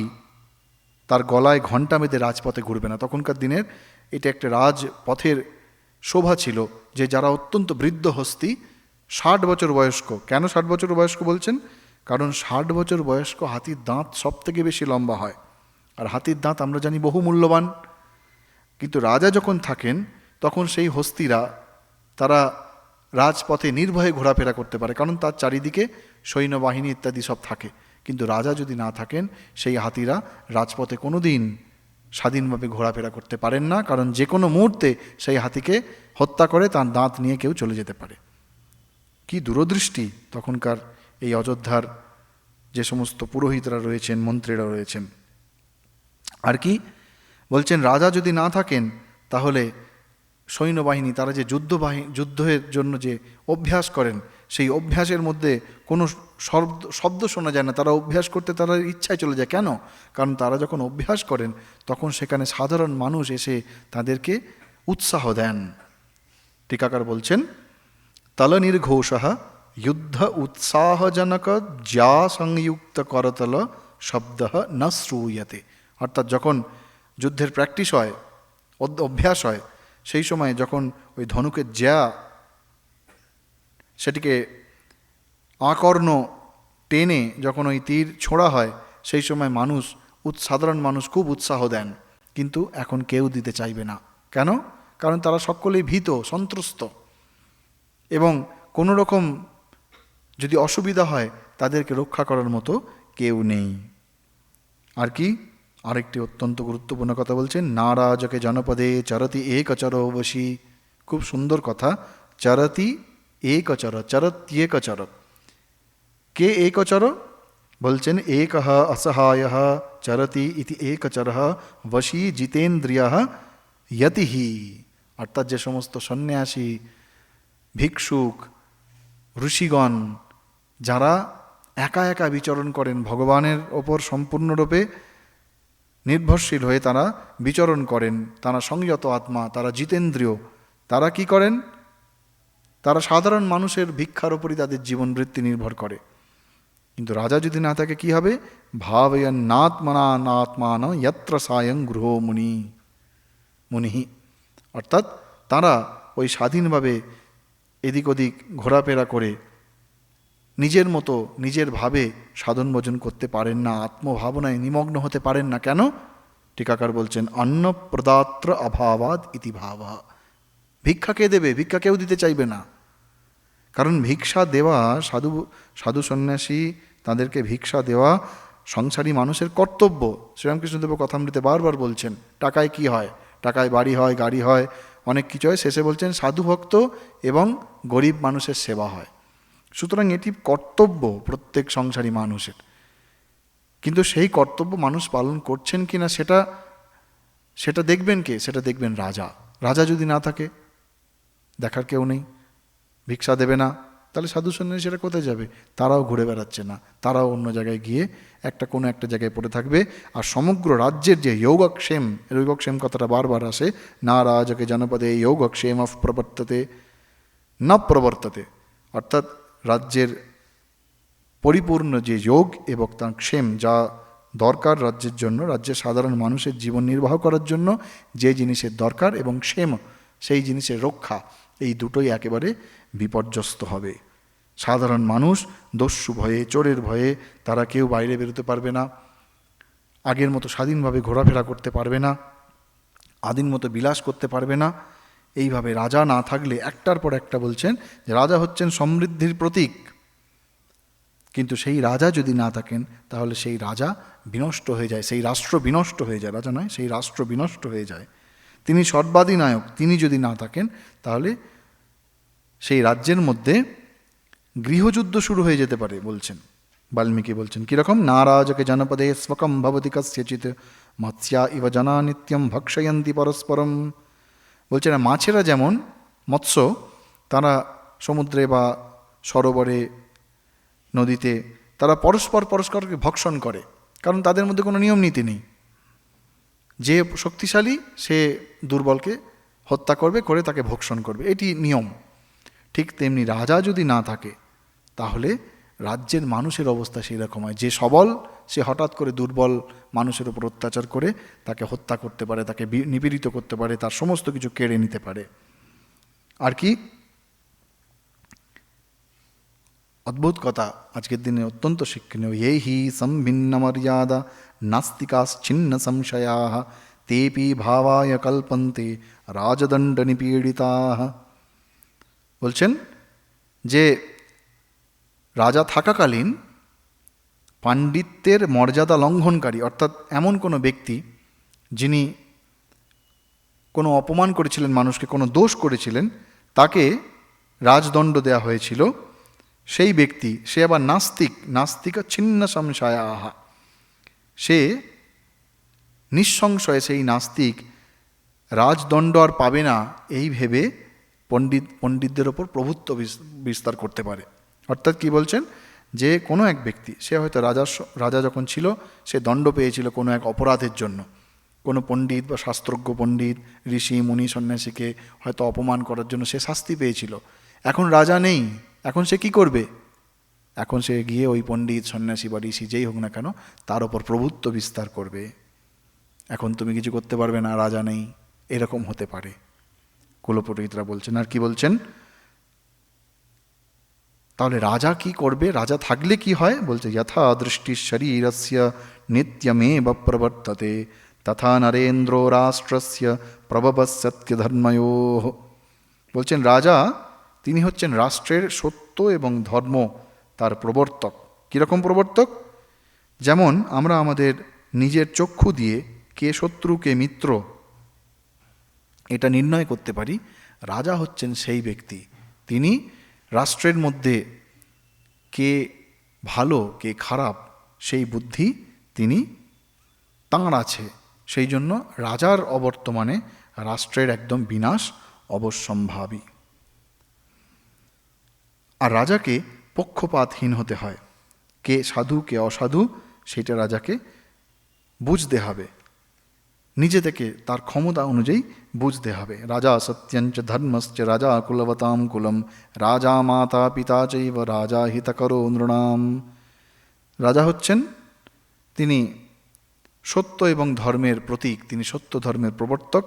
তার গলায় ঘণ্টা বেঁধে রাজপথে ঘুরবে না। তখনকার দিনের এটা একটা রাজপথের শোভা ছিল, যে যারা অত্যন্ত বৃদ্ধ হস্তি, 60 বছর বয়স্ক। কেন 60 বছর বয়স্ক বলছেন? কারণ 60 বছর বয়স্ক হাতির দাঁত সব থেকে বেশি লম্বা হয়, আর হাতির দাঁত আমরা জানি বহু মূল্যবান। কিন্তু রাজা যখন থাকেন তখন সেই হস্তিরা, তারা রাজপথে নির্ভয়ে ঘোরাফেরা করতে পারে, কারণ তার চারিদিকে সৈন্যবাহিনী ইত্যাদি সব থাকে। কিন্তু রাজা যদি না থাকেন, সেই হাতিরা রাজপথে কোনো দিন স্বাধীনভাবে ঘোরাফেরা করতে পারেন না, কারণ যে কোনো মুহূর্তে সেই হাতিকে হত্যা করে তার দাঁত নিয়ে কেউ চলে যেতে পারে। কি দূরদৃষ্টি তখনকার এই অযোধ্যার যে সমস্ত পুরোহিতরা রয়েছেন, মন্ত্রীরা রয়েছেন। আর কি বলছেন, রাজা যদি না থাকেন তাহলে সৈন্যবাহিনী, তারা যে যুদ্ধের জন্য যে অভ্যাস করেন, সেই অভ্যাসের মধ্যে কোনো শব্দ শোনা যায় না, তারা অভ্যাস করতে তারা ইচ্ছায় চলে যায়। কেন? কারণ তারা যখন অভ্যাস করেন তখন সেখানে সাধারণ মানুষ এসে তাদেরকে উৎসাহ দেন। টিকাকার বলছেন, তল নির্ঘোষঃ যুদ্ধ উৎসাহজনক যা সংযুক্ত করতল শব্দ ন শ্রূয়তে। অর্থাৎ যখন যুদ্ধের প্র্যাকটিস হয়, অভ্যাস হয়, সেই সময় যখন ওই ধনুকের জ্যা সেটিকে আকর্ণ টেনে যখন ওই তীর ছোঁড়া হয়, সেই সময় সাধারণ মানুষ খুব উৎসাহ দেন। কিন্তু এখন কেউ দিতে চাইবে না। কেন? কারণ তারা সকলেই ভীত, সন্ত্রস্ত, এবং কোনো রকম যদি অসুবিধা হয় তাদেরকে রক্ষা করার মতো কেউ নেই। আর কি আরেকটি অত্যন্ত গুরুত্বপূর্ণ কথা বলছেন, নারাজকে জনপদে চরতি একচর বশী। খুব সুন্দর কথা, চরতি একচর, চরত্যেকচর। কে একচর? বলছেন একঃ অসহায়ঃ চরতি ইতি একচরঃ বশী জিতেন্দ্রিয়ঃ যতিহি। অর্থাৎ যে সমস্ত সন্ন্যাসী, ভিক্ষুক, ঋষিগণ যারা একা একা বিচরণ করেন, ভগবানের ওপর সম্পূর্ণরূপে নির্ভরশীল হয়ে তারা বিচরণ করেন, তারা সংযত আত্মা, তারা জিতেন্দ্রিয়, তারা কি করেন? তারা সাধারণ মানুষের ভিক্ষার ওপরই তাদের জীবন বৃত্তি নির্ভর করে। কিন্তু রাজা যদি না থাকে কি হবে? ভাবয়ন্নাত্মনা নাত্মান যত্র সায়ং গৃহ মুনিহি। অর্থাৎ তারা ওই স্বাধীনভাবে এদিক ওদিক ঘোরাফেরা করে নিজের মতো নিজের ভাবে সাধন ভোজন করতে পারেন না, আত্মভাবনায় নিমগ্ন হতে পারেন না। কেন? টিকাকার বলছেন, অন্ন প্রদাত্র অভাবাদ ইতি ভাবা। ভিক্ষা কে দেবে? ভিক্ষা কেউ দিতে চাইবে না। কারণ ভিক্ষা দেওয়া, সাধু সন্ন্যাসী তাদেরকে ভিক্ষা দেওয়া সংসারী মানুষের কর্তব্য। শ্রীরামকৃষ্ণদেব কথামৃতে বারবার বলছেন, টাকায় কি হয়? টাকায় বাড়ি হয়, গাড়ি হয়, অনেক কিছু হয়। শেষে বলছেন সাধু ভক্ত এবং গরিব মানুষের সেবা হয়। সুতরাং এটি কর্তব্য প্রত্যেক সংসারী মানুষের। কিন্তু সেই কর্তব্য মানুষ পালন করছেন কি না সেটা দেখবেন কে? সেটা দেখবেন রাজা। রাজা যদি না থাকে, দেখার কেউ নেই, ভিক্ষা দেবে না, তাহলে সাধু সন্ন্যাসীরা কোথায় যাবে? তারাও ঘুরে বেড়াচ্ছে না, তারাও অন্য জায়গায় গিয়ে কোনো একটা জায়গায় পড়ে থাকবে। আর সমগ্র রাজ্যের যে যোগক্ষেম, যোগক্ষেম কথাটা বারবার আসে, না রাজকে জনপদে যোগক্ষেম প্রবর্ততে না প্রবর্ততে। অর্থাৎ রাজ্যের পরিপূর্ণ যে যোগ এবং তার ক্ষেম, যা দরকার রাজ্যের জন্য, রাজ্যের সাধারণ মানুষের জীবন নির্বাহ করার জন্য যে জিনিসের দরকার, এবং ক্ষেম সেই জিনিসের রক্ষা, এই দুটোই একেবারে বিপর্যস্ত হবে। সাধারণ মানুষ দস্যু ভয়ে, চোরের ভয়ে তারা কেউ বাইরে বেরোতে পারবে না, আগের মতো স্বাধীনভাবে ঘোরাফেরা করতে পারবে না, আদিন মতো বিলাস করতে পারবে না। এইভাবে রাজা না থাকলে, একটার পর একটা বলছেন যে রাজা হচ্ছেন সমৃদ্ধির প্রতীক, কিন্তু সেই রাজা যদি না থাকেন তাহলে সেই রাজা বিনষ্ট হয়ে যায়, সেই রাষ্ট্র বিনষ্ট হয়ে যায়। রাজা নয়, সেই রাষ্ট্র বিনষ্ট হয়ে যায়। তিনি সর্বাধিনায়ক, তিনি যদি না থাকেন তাহলে সেই রাজ্যের মধ্যে গৃহযুদ্ধ শুরু হয়ে যেতে পারে। বলছেন বাল্মীকি, বলছেন কীরকম, নারাজকে জনপদে স্বকম ভবতি কস্যচিৎ মৎস্যা ইব জনা নিত্যম ভক্ষয়ন্তি পরস্পরম। বলছেন মাছেরা যেমন মৎস্য, তারা সমুদ্রে বা সরোবরে, নদীতে তারা পরস্পরকে ভক্ষণ করে, কারণ তাদের মধ্যে কোনো নিয়ম নীতি নেই। যে শক্তিশালী সে দুর্বলকে হত্যা করবে, করে তাকে ভক্ষণ করবে, এটি নিয়ম। ঠিক তেমনি রাজা যদি না থাকে তাহলে রাজ্যের মানুষের অবস্থা সেই রকম হয়। যে সবল সে হঠাৎ করে দুর্বল মানুষের উপর অত্যাচার করে তাকে হত্যা করতে পারে, তাকে নিপীড়িত করতে পারে, তার সমস্ত কিছু কেড়ে নিতে পারে। আর কি অদ্ভুত কথা, আজকের দিনে অত্যন্ত শিক্ষণীয়। এই হি সম্ভিন্ন মর্যাদা নাস্তিকাশ্চিন্ন সংশয়া তেপি ভাবায় কল্পন্তে রাজদণ্ড নিপীড়িতা। বলছেন যে রাজা থাকাকালীন পাণ্ডিত্যের মর্যাদা লঙ্ঘনকারী, অর্থাৎ এমন কোনো ব্যক্তি যিনি কোনো অপমান করেছিলেন মানুষকে, কোনো দোষ করেছিলেন, তাকে রাজদণ্ড দেওয়া হয়েছিল। সেই ব্যক্তি, সে আবার নাস্তিক ছিন্ন সংশয়াহা, সে নিঃসংশয়ে সেই নাস্তিক রাজদণ্ড আর পাবে না এই ভেবে পণ্ডিতদের ওপর প্রভুত্ব বিস্তার করতে পারে। অর্থাৎ কি বলছেন, যে কোনো এক ব্যক্তি, সে হয়তো রাজা যখন ছিল সে দণ্ড পেয়েছিল কোনো এক অপরাধের জন্য, কোনো পণ্ডিত বা শাস্ত্রজ্ঞ পণ্ডিত ঋষি মুনি সন্ন্যাসীকে হয়তো অপমান করার জন্য সে শাস্তি পেয়েছিল। এখন রাজা নেই, এখন সে কি করবে? এখন সে গিয়ে ওই পণ্ডিত সন্ন্যাসী বা ঋষি যেই হোক না কেন তার ওপর প্রভুত্ব বিস্তার করবে। এখন তুমি কিছু করতে পারবে না, রাজা নেই, এরকম হতে পারে। কুলপুরোহিতরা বলছেন। আর কি বলছেন, তাহলে রাজা কি করবে, রাজা থাকলে কি হয়? বলছে যথা দৃষ্টি শরীরস্য নিত্যমেব প্রবর্ততে তথা নরেন্দ্র রাষ্ট্রস্য প্রভবসত্য ধর্ময়ো। বলছেন রাজা তিনি হচ্ছেন রাষ্ট্রের সত্য এবং ধর্ম তার প্রবর্তক। কীরকম প্রবর্তক? যেমন আমরা আমাদের নিজের চক্ষু দিয়ে কে শত্রু কে মিত্র এটা নির্ণয় করতে পারি, রাজা হচ্ছেন সেই ব্যক্তি, তিনি রাষ্ট্রের মধ্যে কে ভালো কে খারাপ সেই বুদ্ধি তিনি তাঁর আছে। সেই জন্য রাজার অবর্তমানে রাষ্ট্রের একদম বিনাশ অবশ্যম্ভাবী। আর রাজাকে পক্ষপাতহীন হতে হয়, কে সাধু কে অসাধু সেটা রাজাকে বুঝতে হবে, নিজে থেকে তার ক্ষমতা অনুযায়ী বুঝতে হবে। রাজা সত্যঞ্চ ধর্মশ্চ রাজা কুলবতাম কুলম রাজা মাতা পিতা চৈব রাজা হিতকরো নৃণাম। রাজা হচ্ছেন তিনি সত্য এবং ধর্মের প্রতীক, তিনি সত্য ধর্মের প্রবর্তক,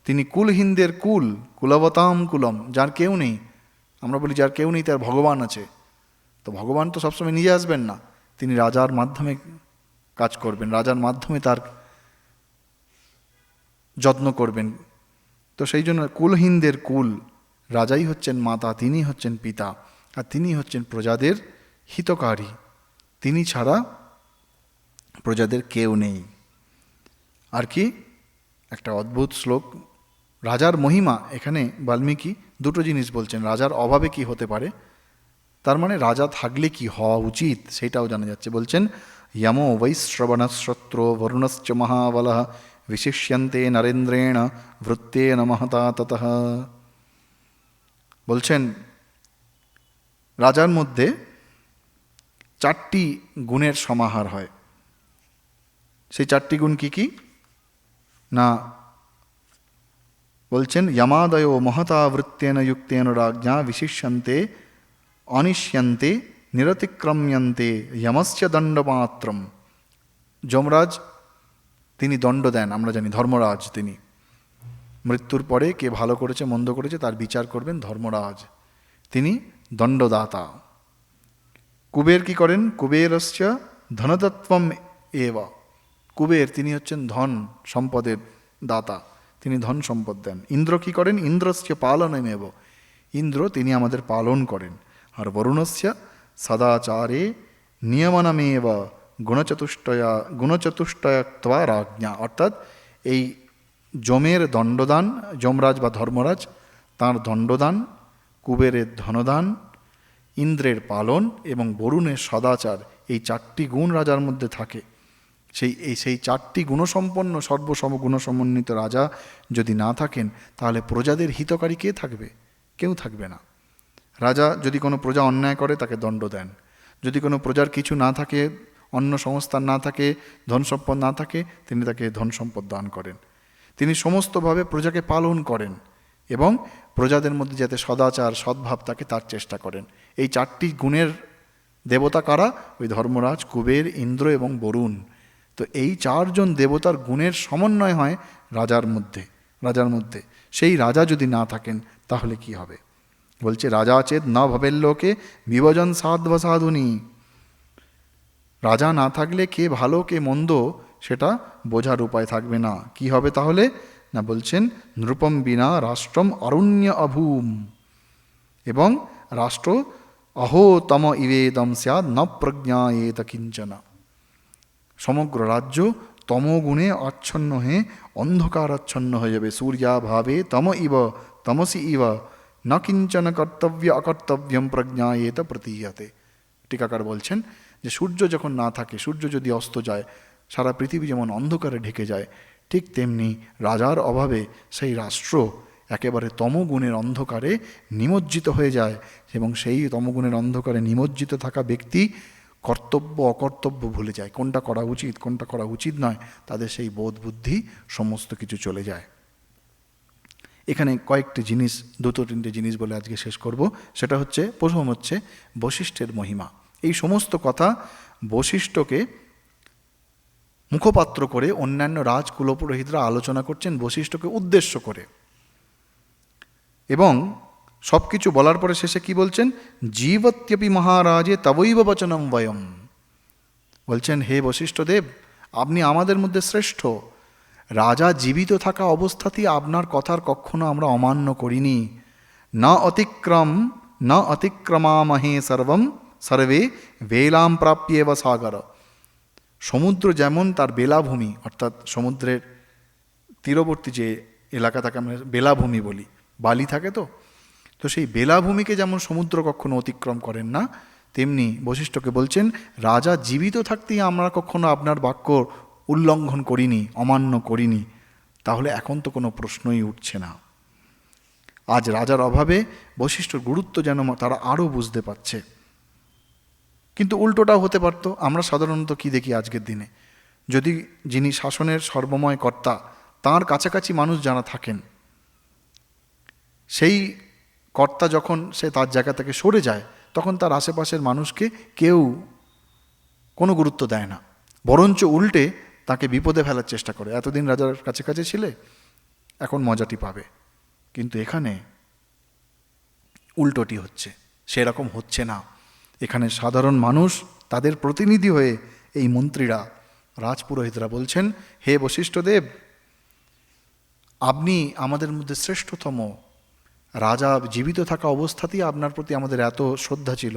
তিনি কুলহীনদের কুল, কুলবতাম কুলম, যার কেউ নেই। আমরা বলি যার কেউ নেই তার ভগবান আছে, তো ভগবান তো সবসময় নিজে আসবেন না, তিনি রাজার মাধ্যমে কাজ করবেন, রাজার মাধ্যমে তার যত্ন করবেন। তো সেই জন্য কুলহীনদের কুল, রাজাই হচ্ছেন মাতা, তিনি হচ্ছেন পিতা, আর তিনি হচ্ছেন প্রজাদের হিতকারী, তিনি ছাড়া প্রজাদের কেউ নেই। আর কি একটা অদ্ভুত শ্লোক, রাজার মহিমা, এখানে বাল্মীকি দুটো জিনিস বলছেন, রাজার অভাবে কি হতে পারে, তার মানে রাজা থাকলে কি হওয়া উচিত সেটাও জানা যাচ্ছে। বলছেন যমো বৈশ্রবণশ্রোত্র বরুণশ্চ মহাবলঃ বিশিষ্যন্তে নরেন্দ্রেণ ভৃত্যেন মহতা ততঃ। বলছেন রাজার মধ্যে 4টি গুণের সমাহার হয়। সেই 4টি গুণ কি কি না, বলছেন যমাদয় মহতা বৃত্তেন যুক্তেন রাজ্ঞা বিশিষ্যন্তে অনিষ্যন্তে নিরতিক্রম্যন্তে যমস্য দণ্ডমাত্রম। যমরাজ তিনি দণ্ড দেন, আমরা জানি ধর্মরাজ, তিনি মৃত্যুর পরে কে ভালো করেছে মন্দ করেছে তার বিচার করবেন ধর্মরাজ, তিনি দণ্ডদাতা। কুবের কি করেন, কুবেরস্য ধনতত্ত্বম এব, কুবের তিনি হচ্ছেন ধন সম্পদের দাতা, তিনি ধন সম্পদ দেন। ইন্দ্র কি করেন, ইন্দ্রস্য পালনমেব, ইন্দ্র তিনি আমাদের পালন করেন। আর বরুণস্য সদাচারে নিয়মনমেব গুণচতুষ্টয়ত্বা রাজ্ঞা, অর্থাৎ এই যমের দণ্ডদান, যমরাজ বা ধর্মরাজ তাঁর দণ্ডদান, কুবেরের ধনদান, ইন্দ্রের পালন এবং বরুণের সদাচার, এই 4টি গুণ রাজার মধ্যে থাকে। সেই 4টি গুণসম্পন্ন সর্বসম গুণসমন্বিত রাজা যদি না থাকেন তাহলে প্রজাদের হিতকারী কে থাকবে? কেউ থাকবে না। রাজা যদি কোনো প্রজা অন্যায় করে তাকে দণ্ড দেন, যদি কোনো প্রজার কিছু না থাকে, অন্য সংস্থান না থাকে, ধন সম্পদ না থাকে, তিনি তাকে ধন সম্পদ দান করেন, তিনি সমস্তভাবে প্রজাকে পালন করেন এবং প্রজাদের মধ্যে যাতে সদাচার সদ্ভাব থাকে তার চেষ্টা করেন। এই 4টি গুণের দেবতা কারা? ওই ধর্মরাজ, কুবের, ইন্দ্র এবং বরুণ। তো এই 4 জন দেবতার গুণের সমন্বয় হয় রাজার মধ্যে। সেই রাজা যদি না থাকেন তাহলে কি হবে? বলছে রাজা চেত না ভবের লোকে বিভজন সাধ্ব সাধুনি, রাজা না থাকলে কে ভালো কে মন্দ সেটা বোঝার উপায় থাকবে না। কি হবে তাহলে না, বলছেন নৃপম বিনা রাষ্ট্রম অরণ্য অভূম, এবং রাষ্ট্র অহোতম ইবেদম স্যাদ ন প্রজ্ঞায়েত কিঞ্চন, সমগ্র রাজ্য তমগুণে আচ্ছন্ন হয়ে অন্ধকার আচ্ছন্ন হয়ে যাবে। সূর্যাভাবে তম ইব তমসি ইব ন কিঞ্চন কর্তব্য অকর্তব্যম প্রজ্ঞায়েত প্রতীয়তে। টিকাকার বলছেন যে সূর্য যখন না থাকে, সূর্য যদি অস্ত যায়, সারা পৃথিবী যেমন অন্ধকারে ঢেকে যায়, ঠিক তেমনি রাজার অভাবে সেই রাষ্ট্র একেবারে তমগুণের অন্ধকারে নিমজ্জিত হয়ে যায়, এবং সেই তমগুণের অন্ধকারে নিমজ্জিত থাকা ব্যক্তি কর্তব্য অকর্তব্য ভুলে যায়, কোনটা করা উচিত কোনটা করা উচিত নয়, তাদের সেই বোধ বুদ্ধি সমস্ত কিছু চলে যায়। এখানে কয়েকটি জিনিস, দুটো তিনটে জিনিস বলে আজকে শেষ করব। সেটা হচ্ছে, প্রথম হচ্ছে বশিষ্ঠের মহিমা। এই সমস্ত কথা বশিষ্ঠকে মুখপাত্র করে অন্যান্য রাজকুলপুরোহিতরা আলোচনা করছেন বশিষ্ঠকে উদ্দেশ্য করে, এবং সব কিছু বলার পরে শেষে কি বলছেন, জীবত্যপি মহারাজে তবৈব বচনম বয়ম। বলছেন, হে বশিষ্ঠদেব, আপনি আমাদের মধ্যে শ্রেষ্ঠ। রাজা জীবিত থাকা অবস্থাতেই আপনার কথার কখনো আমরা অমান্য করিনি। না অতিক্রমামহে সর্বে বেলাম প্রাপ্যেব সাগর। সমুদ্র যেমন তার বেলাভূমি, অর্থাৎ সমুদ্রের তীরবর্তী যে এলাকা থাকে আমরা বেলাভূমি বলি, বালি থাকে তো সেই বেলাভূমিকে যেমন সমুদ্র কখনো অতিক্রম করেন না, তেমনি বশিষ্ঠকে বলছেন, রাজা জীবিত থাকতেই আমরা কখনো আপনার বাক্য উল্লঙ্ঘন করিনি, অমান্য করিনি। তাহলে এখন তো কোনো প্রশ্নই উঠছে না। আজ রাজার অভাবে বশিষ্ঠর গুরুত্ব যেন তারা আরও বুঝতে পারছে। কিন্তু উল্টোটাও হতে পারত। আমরা সাধারণত কি দেখি আজকের দিনে, যদি যিনি শাসনের সর্বময় কর্তা তাঁর কাছাকাছি মানুষ যারা থাকেন, সেই কর্তা যখন সে তার জায়গা থেকে সরে যায়, তখন তার আশেপাশের মানুষকে কেউ কোনো গুরুত্ব দেয় না, বরঞ্চ উল্টে তাকে বিপদে ফেলার চেষ্টা করে। এতদিন রাজার কাছে কাছে ছিলে, এখন মজাটি পাবে। কিন্তু এখানে উল্টোটি হচ্ছে, সেরকম হচ্ছে না। এখানে সাধারণ মানুষ, তাদের প্রতিনিধি হয়ে এই মন্ত্রীরা, রাজপুরোহিতরা বলছেন, হে বশিষ্ঠদেব, আপনি আমাদের মধ্যে শ্রেষ্ঠতম। রাজা জীবিত থাকা অবস্থাতেই আপনার প্রতি আমাদের এত শ্রদ্ধা ছিল,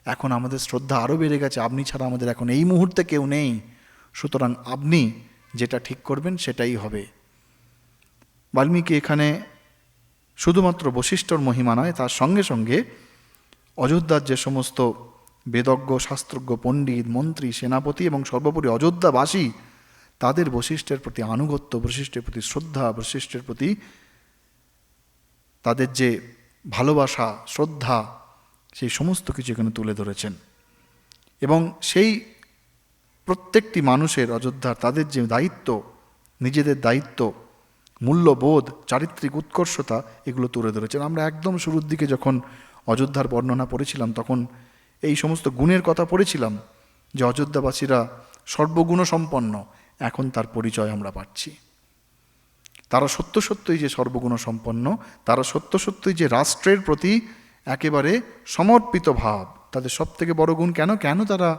এখন আমাদের শ্রদ্ধা আরও বেড়ে গেছে। আপনি ছাড়া আমাদের এখন এই মুহূর্তে কেউ নেই, সুতরাং আপনি যেটা ঠিক করবেন সেটাই হবে। বাল্মীকি এখানে শুধুমাত্র বশিষ্ঠর মহিমা নয়, তার সঙ্গে সঙ্গে অযোধ্যার যে সমস্ত বেদজ্ঞ শাস্ত্রজ্ঞ পণ্ডিত মন্ত্রী সেনাপতি এবং সর্বোপরি অযোধ্যাবাসী, তাদের বশিষ্ঠের প্রতি আনুগত্য, বশিষ্ঠের প্রতি শ্রদ্ধা, বশিষ্ঠের প্রতি তাদের যে ভালোবাসা শ্রদ্ধা, সেই সমস্ত কিছু এখানে তুলে ধরেছেন। এবং সেই প্রত্যেকটি মানুষের, অযোধ্যার তাদের যে দায়িত্ব, নিজেদের দায়িত্ব, মূল্যবোধ, চারিত্রিক উৎকর্ষতা, এগুলো তুলে ধরেছেন। আমরা একদম শুরুর দিকে যখন অযোধ্যার বর্ণনা পড়েছিলাম, তখন এই সমস্ত গুণের কথা পড়েছিলাম, যে অযোধ্যাবাসীরা সর্বগুণ সম্পন্ন। এখন তার পরিচয় আমরা পাচ্ছি। তারা সত্য সত্যই যে সর্বগুণ সম্পন্ন, তারা সত্য সত্যই যে রাষ্ট্রের প্রতি একেবারে সমর্পিত ভাব, তাদের সব থেকে বড় গুণ। কেন তারা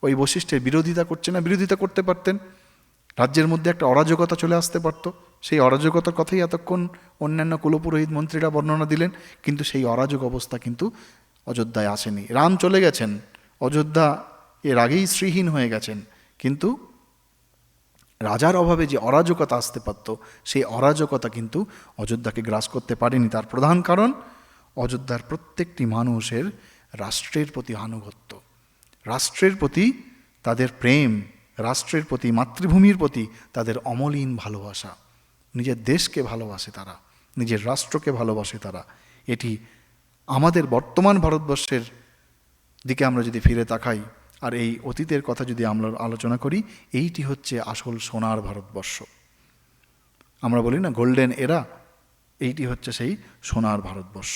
ওই বশিষ্ঠের বিরোধিতা করছে না? বিরোধিতা করতে পারতেন, রাজ্যের মধ্যে একটা অরাজকতা চলে আসতে পারত। সেই অরাজকতার কথাই এতক্ষণ অন্যান্য কুলপুরোহিত মন্ত্রীরা বর্ণনা দিলেন, কিন্তু সেই অরাজক অবস্থা কিন্তু অযোধ্যায় আসেনি। রাম চলে গেছেন, অযোধ্যা এর আগেই শ্রীহীন হয়ে গেছেন, কিন্তু রাজার অভাবে যে অরাজকতা আসতে পারত, সেই অরাজকতা কিন্তু অযোধ্যাকে গ্রাস করতে পারেনি। তার প্রধান কারণ অযোধ্যার প্রত্যেকটি মানুষের রাষ্ট্রের প্রতি আনুগত্য, রাষ্ট্রের প্রতি তাদের প্রেম, রাষ্ট্রের প্রতি, মাতৃভূমির প্রতি তাদের অমলিন ভালোবাসা। নিজের দেশকে ভালোবাসে তারা, নিজের রাষ্ট্রকে ভালোবাসে তারা। এটি আমাদের বর্তমান ভারতবর্ষের দিকে আমরা যদি ফিরে তাকাই, আর এই অতীতের কথা যদি আমরা আলোচনা করি, এইটি হচ্ছে আসল সোনার ভারতবর্ষ। আমরা বলি না গোল্ডেন এরা, এইটি হচ্ছে সেই সোনার ভারতবর্ষ।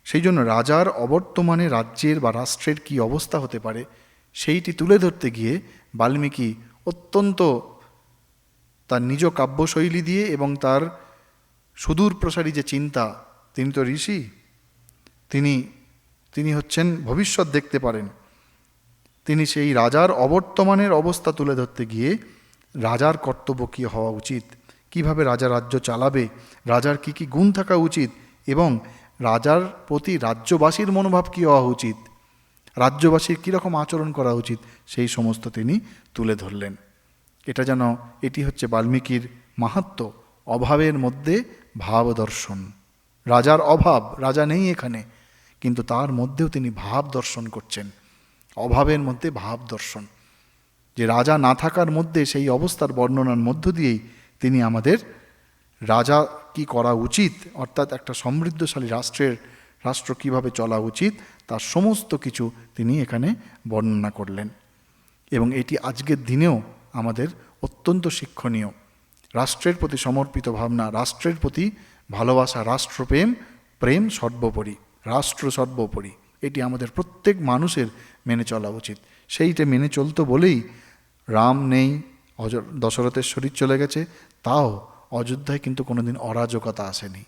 সেই জন্য রাজার অবর্তমানে রাজ্যের বা রাষ্ট্রের কি অবস্থা হতে পারে, সেইটি তুলে ধরতে গিয়ে বাল্মীকি অত্যন্ত তার নিজ কাব্যশৈলী দিয়ে এবং তার সুদূর প্রসারী যে চিন্তা, তিনি তো ঋষি, তিনি হচ্ছেন ভবিষ্যৎ দেখতে পারেন। তিনি সেই রাজার অবর্তমানের অবস্থা তুলে ধরতে গিয়ে রাজার কর্তব্য কী হওয়া উচিত, কিভাবে রাজা রাজ্য চালাবে, রাজার কি কি গুণ থাকা উচিত, এবং রাজার প্রতি রাজ্যবাসীর মনোভাব কী হওয়া উচিত, রাজ্যবাসীর কীরকম আচরণ করা উচিত, সেই সমস্ত তিনি তুলে ধরলেন। এটি হচ্ছে বাল্মীকির মাহাত্ম্য, অভাবের মধ্যে ভাব দর্শন। রাজার অভাব, রাজা নেই এখানে, কিন্তু তার মধ্যেও তিনি ভাব দর্শন করছেন। অভাবের মধ্যে ভাব দর্শন, যে রাজা না থাকার মধ্যে সেই অবস্থার বর্ণনার মধ্য দিয়েই তিনি আমাদের রাজা কি করা উচিত, অর্থাৎ একটা সমৃদ্ধশালী রাষ্ট্র কিভাবে চলা উচিত, তার সমস্ত কিছু তিনি এখানে বর্ণনা করলেন। এবং এটি আজকের দিনেও আমাদের অত্যন্ত শিক্ষণীয়। রাষ্ট্রের প্রতি সমর্পিত ভাবনা, রাষ্ট্রের প্রতি ভালোবাসা, রাষ্ট্রপ্রেম, প্রেম সর্বোপরি, রাষ্ট্র সর্বোপরি, এটি আমাদের প্রত্যেক মানুষের মেনে চলা উচিত। সেইটা মেনে চলতো বলেই রাম নেই, দশরথের শরীর চলে গেছে, তাও অযোধ্যায় কিন্তু কোনোদিন অরাজকতা আসেনি।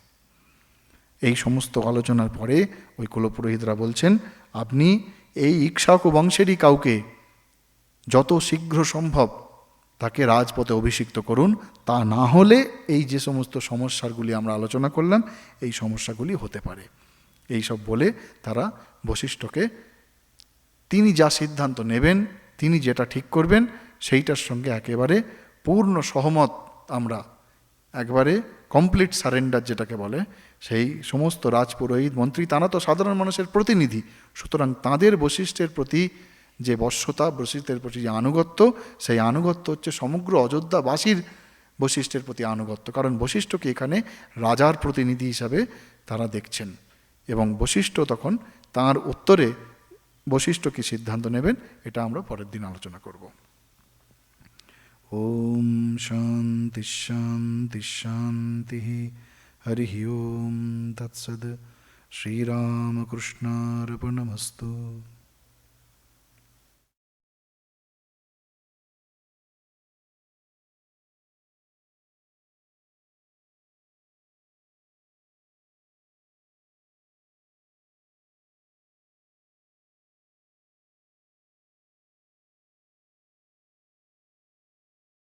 এই সমস্ত আলোচনার পরে ওই কুলপুরোহিতরা বলছেন, আপনি এই ইক্ষ্বাকু বংশেরই কাউকে যত শীঘ্র সম্ভব তাকে রাজপথে অভিষিক্ত করুন, তা না হলে এই যে সমস্ত সমস্যাগুলি আমরা আলোচনা করলাম, এই সমস্যাগুলি হতে পারে। এই সব বলে তারা বশিষ্ঠকে তিনি যা সিদ্ধান্ত নেবেন, তিনি যেটা ঠিক করবেন, সেইটার সঙ্গে একেবারে পূর্ণ সহমত, আমরা একবারে কমপ্লিট সারেন্ডার যেটাকে বলে, সেই সমস্ত রাজপুরোহিত মন্ত্রী, তারা তো সাধারণ মানুষের প্রতিনিধি, সুতরাং তাঁদের বশিষ্ঠের প্রতি যে বশ্যতা, বশিষ্ঠের প্রতি যে আনুগত্য, সেই আনুগত্য হচ্ছে সমগ্র অযোধ্যাবাসীর বশিষ্ঠের প্রতি আনুগত্য। কারণ বশিষ্ঠকে এখানে রাজার প্রতিনিধি হিসাবে তারা দেখছেন। এবং বশিষ্ঠ তখন তাঁর উত্তরে বশিষ্ঠ কি সিদ্ধান্ত নেবেন, এটা আমরা পরের দিন আলোচনা করব। ওম শান্তি শান্তি শান্তি। হরি ওম তৎসদ। শ্রীরামকৃষ্ণার্পণমস্তু।